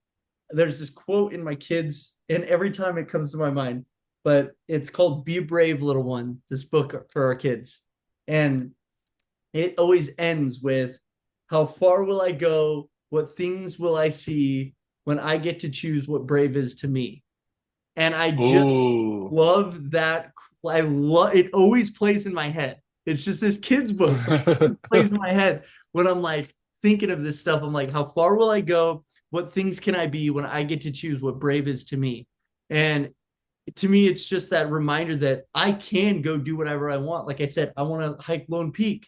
there's this quote in my kids, and every time it comes to my mind, but it's called Be Brave, Little One, this book for our kids. And it always ends with, how far will I go? What things will I see when I get to choose what brave is to me? And I just Ooh. love that. I love it. Always plays in my head. It's just this kid's book, but it plays in my head when I'm like thinking of this stuff. I'm like, how far will I go? What things can I be when I get to choose what brave is to me? And to me, it's just that reminder that I can go do whatever I want. Like I said, I want to hike Lone Peak.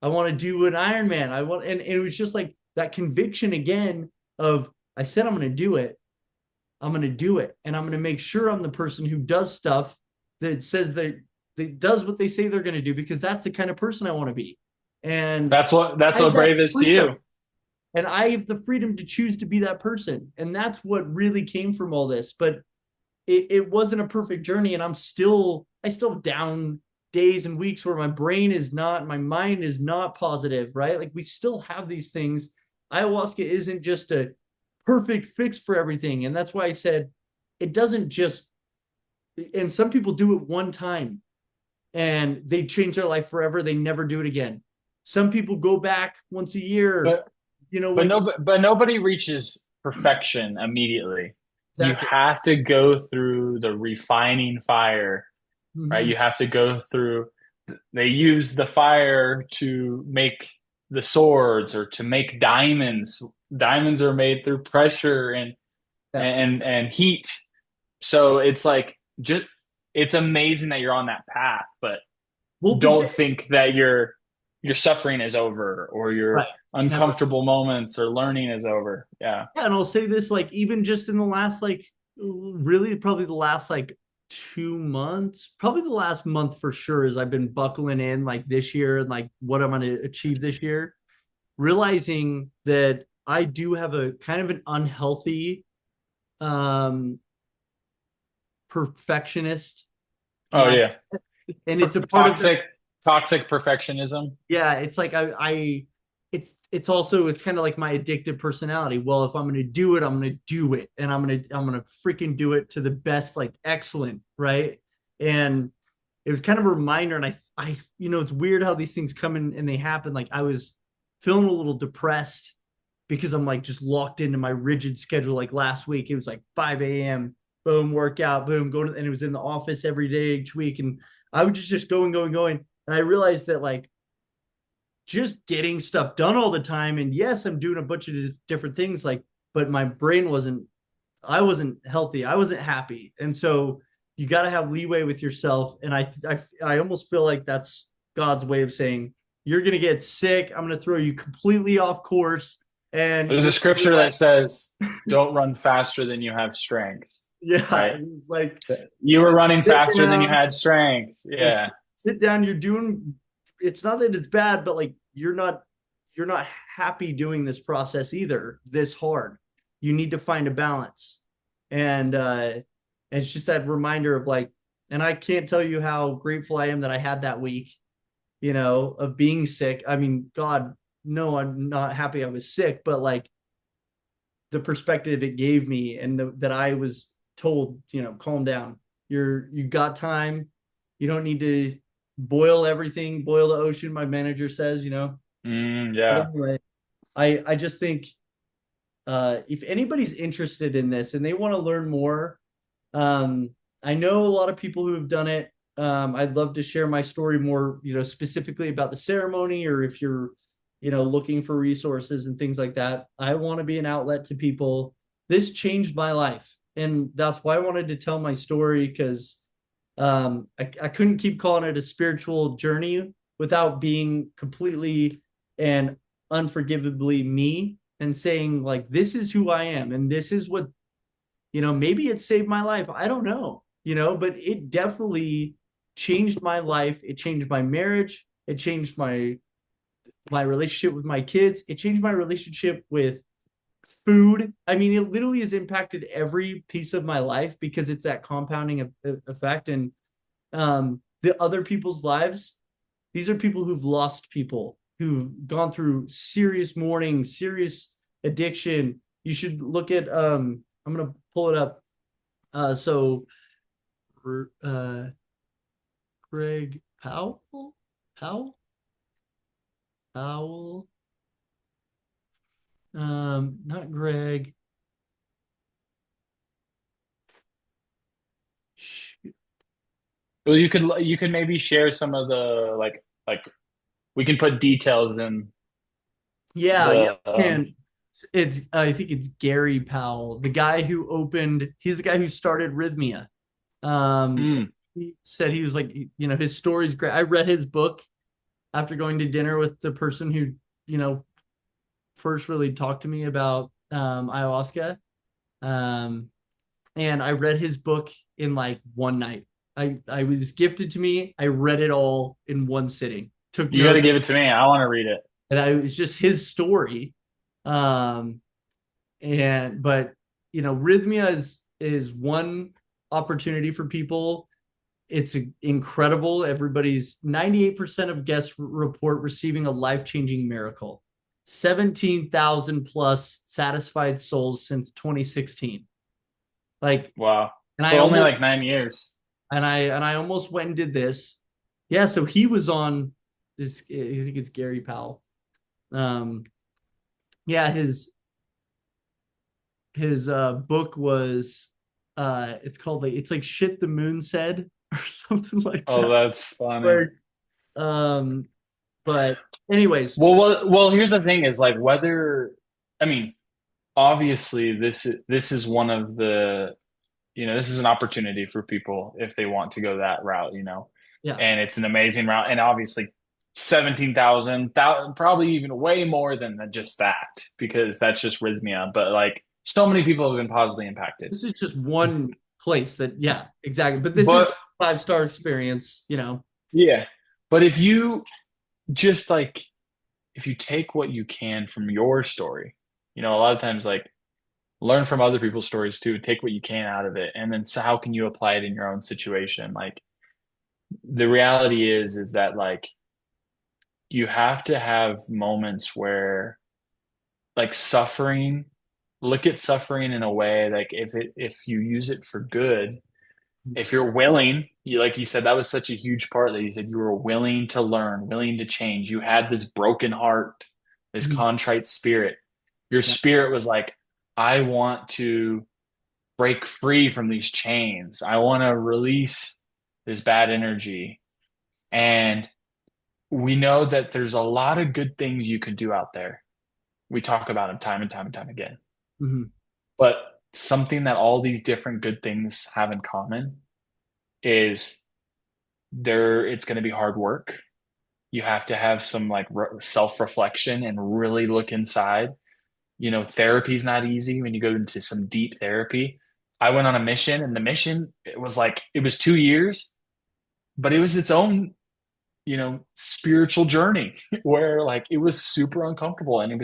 I want to do an Ironman. And it was just like that conviction again of, I said I'm going to do it. I'm going to do it. And I'm going to make sure I'm the person who does stuff that says that does what they say they're going to do, because that's the kind of person I want to be. And That's what I have that brave is to freedom. you. And I have the freedom to choose to be that person. And that's what really came from all this. But it wasn't a perfect journey. And I still have down days and weeks where my mind is not positive, right? Like we still have these things. Ayahuasca isn't just a perfect fix for everything. And that's why I said it doesn't just, and some people do it one time and they change their life forever. They never do it again. Some people go back once a year, But like but nobody reaches perfection immediately. You exactly. have to go through the refining fire, right? Mm-hmm. You have to go through, they use the fire to make the swords or to make diamonds. Diamonds are made through pressure Yeah. and heat. So it's like just it's amazing that you're on that path, but Well, but don't think that your suffering is over or right. your Never. uncomfortable moments or learning is over. Yeah. Yeah, and I'll say this, like even just in the last really probably the last 2 months, probably the last month for sure, as I've been buckling in like this year and like what I'm gonna achieve this year, realizing that I do have a kind of an unhealthy um perfectionist Oh mind. yeah. And it's a part of the Toxic toxic perfectionism. yeah, it's like it's also it's kind of like my addictive personality. Well, if I'm gonna do it, I'm gonna do it, and I'm gonna freaking do it to the best, like excellent, right? And it was kind of a reminder, and it's weird how these things come in and they happen. Like I was feeling a little depressed because I'm like just locked into my rigid schedule. Like last week, it was like 5 a.m. Boom, workout, boom, go to, and it was in the office every day each week, and I would just going, going, going, and I realized that like just getting stuff done all the time. And yes, I'm doing a bunch of different things, like, but my brain I wasn't healthy. I wasn't happy. And so you got to have leeway with yourself. And I almost feel like that's God's way of saying, you're going to get sick. I'm going to throw you completely off course. And There's a you're going to scripture that realize, says, "Don't run faster than you have strength." yeah, Right? it's like, You were running sit faster than you down, had strength. Yeah. sit down. You're doing, it's not that it's bad, but like, you're not happy doing this process either this hard. You need to find a balance. And it's just that reminder of like, and I can't tell you how grateful I am that I had that week, of being sick. I mean, God, no, I'm not happy I was sick, but like the perspective it gave me, and that I was told, calm down. You got time. You don't need to boil the ocean, my manager says, but Yeah. anyway, I just think if anybody's interested in this and they want to learn more, um, I know a lot of people who have done it. I'd love to share my story more, specifically about the ceremony, or if you're, looking for resources and things like that. I want to be an outlet to people. This changed my life. And that's why I wanted to tell my story, because I couldn't keep calling it a spiritual journey without being completely and unforgivably me, and saying like, this is who I am, and this is what, maybe it saved my life. I don't know, but it definitely changed my life. It changed my marriage. It changed my relationship with my kids. It changed my relationship with food. I mean, it literally has impacted every piece of my life, because it's that compounding effect. And the other people's lives, these are people who've lost people, who've gone through serious mourning, serious addiction. You should look at I'm gonna pull it up. So uh Greg Powell Powell, not Greg. Well, you could maybe share some of the like we can put details in Yeah, yeah, the and it's I think it's Gary Powell, the guy who opened. He's the guy who started Rhythmia. mm, He said he was like, his story's great. I read his book after going to dinner with the person who, first really talked to me about ayahuasca. Um, and I read his book in like one night. I was gifted to me. I read it all in one sitting. Took you got to notes, give it to me. I want to read it. and it's just his story. Um, and but rhythmia is one opportunity for people. It's incredible. Everybody's 98% of guests report receiving a life-changing miracle. 17,000 plus satisfied souls since 2016. Like, Wow. and I So only almost like 9 years. and I almost went and did this. Yeah, so he was on this. I think it's Gary Powell. Um, yeah, his book was it's called like it's like shit the moon said or something like Oh, that. that's funny. Where um, but anyways, Well, here's the thing is like whether, I mean, obviously this is one of the, this is an opportunity for people if they want to go that route. yeah, And it's an amazing route. And obviously 17,000, probably even way more than just that, because that's just rhythmia. But like so many people have been positively impacted. this is just one place that yeah, exactly. But this is But 5-star experience. yeah, but if you just like, if you take what you can from your story, a lot of times like learn from other people's stories too, take what you can out of it. And then so how can you apply it in your own situation? Like the reality is that like you have to have moments where like suffering, look at suffering in a way like if you use it for good, if you're willing, like you said, that was such a huge part that you said you were willing to learn, willing to change. You had this broken heart, this Mhm. contrite spirit. Your Yeah. spirit was like, I want to break free from these chains. I want to release this bad energy. And we know that there's a lot of good things you can do out there. We talk about them time and time and time again. Mhm. But something that all these different good things have in common is it's going to be hard work. You have to have some like self-reflection and really look inside. Therapy is not easy when you go into some deep therapy. I went on a mission, and the mission, it was 2 years, but it was its own, spiritual journey where like it was super uncomfortable, and it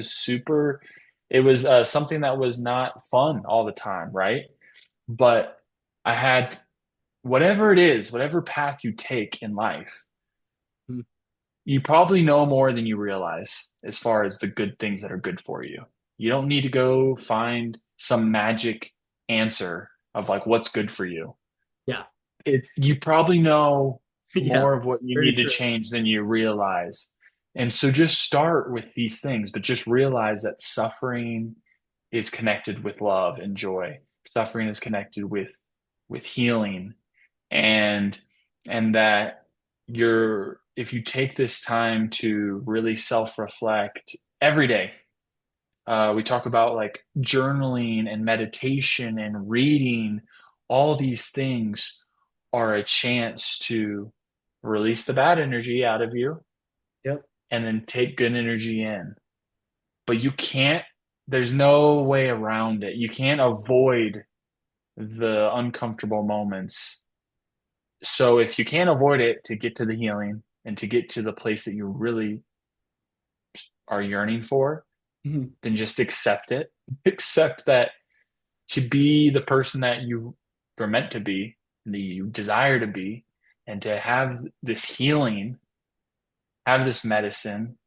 was something that was not fun all the time, right? But I had, whatever it is, whatever path you take in life, Mhm. you probably know more than you realize as far as the good things that are good for you. You don't need to go find some magic answer of like what's good for you. Yeah. You probably know Yeah. more of what you Very need to true. change than you realize. And so just start with these things, but just realize that suffering is connected with love and joy. Suffering is connected with healing, and that if you take this time to really self-reflect every day. We talk about like journaling and meditation and reading. All these things are a chance to release the bad energy out of you Yep. and then take good energy in. But there's no way around it. You can't avoid the uncomfortable moments. So if you can't avoid it, to get to the healing and to get to the place that you really are yearning for, Mhm. then just accept it. Accept that to be the person that you are meant to be, and that you desire to be, and to have this healing, have this medicine,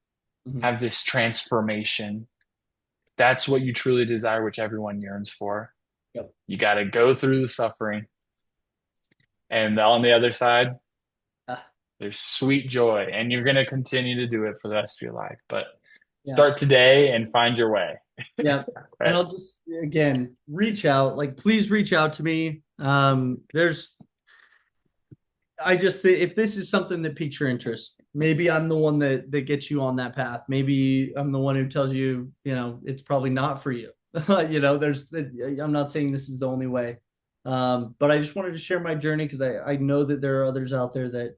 Mhm. have this transformation. That's what you truly desire, which everyone yearns for. Yep. You got to go through the suffering. And on the other side, Ah, there's sweet joy. And you're going to continue to do it for the rest of your life. But yeah. start today and find your way. Yeah. And Right. I'll just again reach out. Like, please reach out to me. There's I just if this is something that piques your interest, maybe I'm the one that gets you on that path. Maybe I'm the one who tells you, it's probably not for you. I'm not saying this is the only way. But I just wanted to share my journey because I know that there are others out there that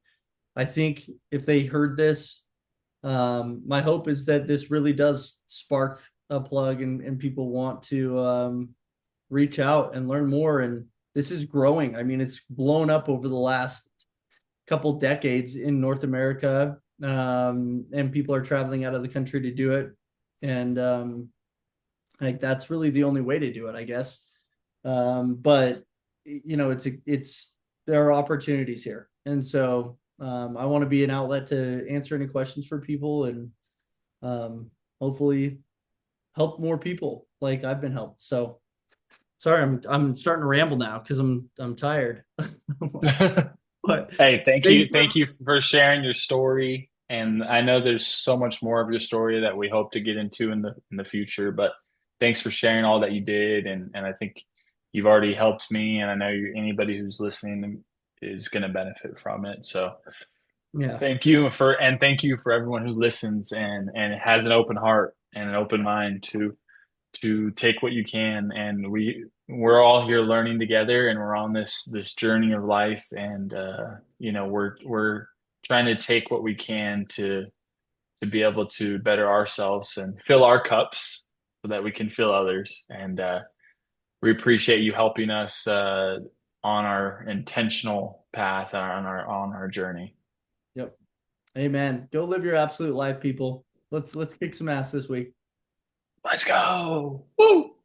I think if they heard this, my hope is that this really does spark a plug and people want to reach out and learn more. And this is growing. I mean, it's blown up over the last couple decades in North America, and people are traveling out of the country to do it. And Like that's really the only way to do it, I guess. But you know, it's there are opportunities here, and so I want to be an outlet to answer any questions for people, and hopefully help more people like I've been helped. So sorry, I'm starting to ramble now because I'm tired. But Hey, thanks thank for you for sharing your story. And I know there's so much more of your story that we hope to get into in the future. But thanks for sharing all that you did, and I think you've already helped me, and I know anybody who's listening is going to benefit from it. So yeah, thank you for everyone who listens and has an open heart and an open mind to take what you can. And we're all here learning together, and we're on this journey of life. And you know, we're trying to take what we can to be able to better ourselves and fill our cups so that we can fill others. And we appreciate you helping us on our intentional path, on our journey. yep. Amen. Go live your absolute life, people. Let's kick some ass this week. Let's go. Woo!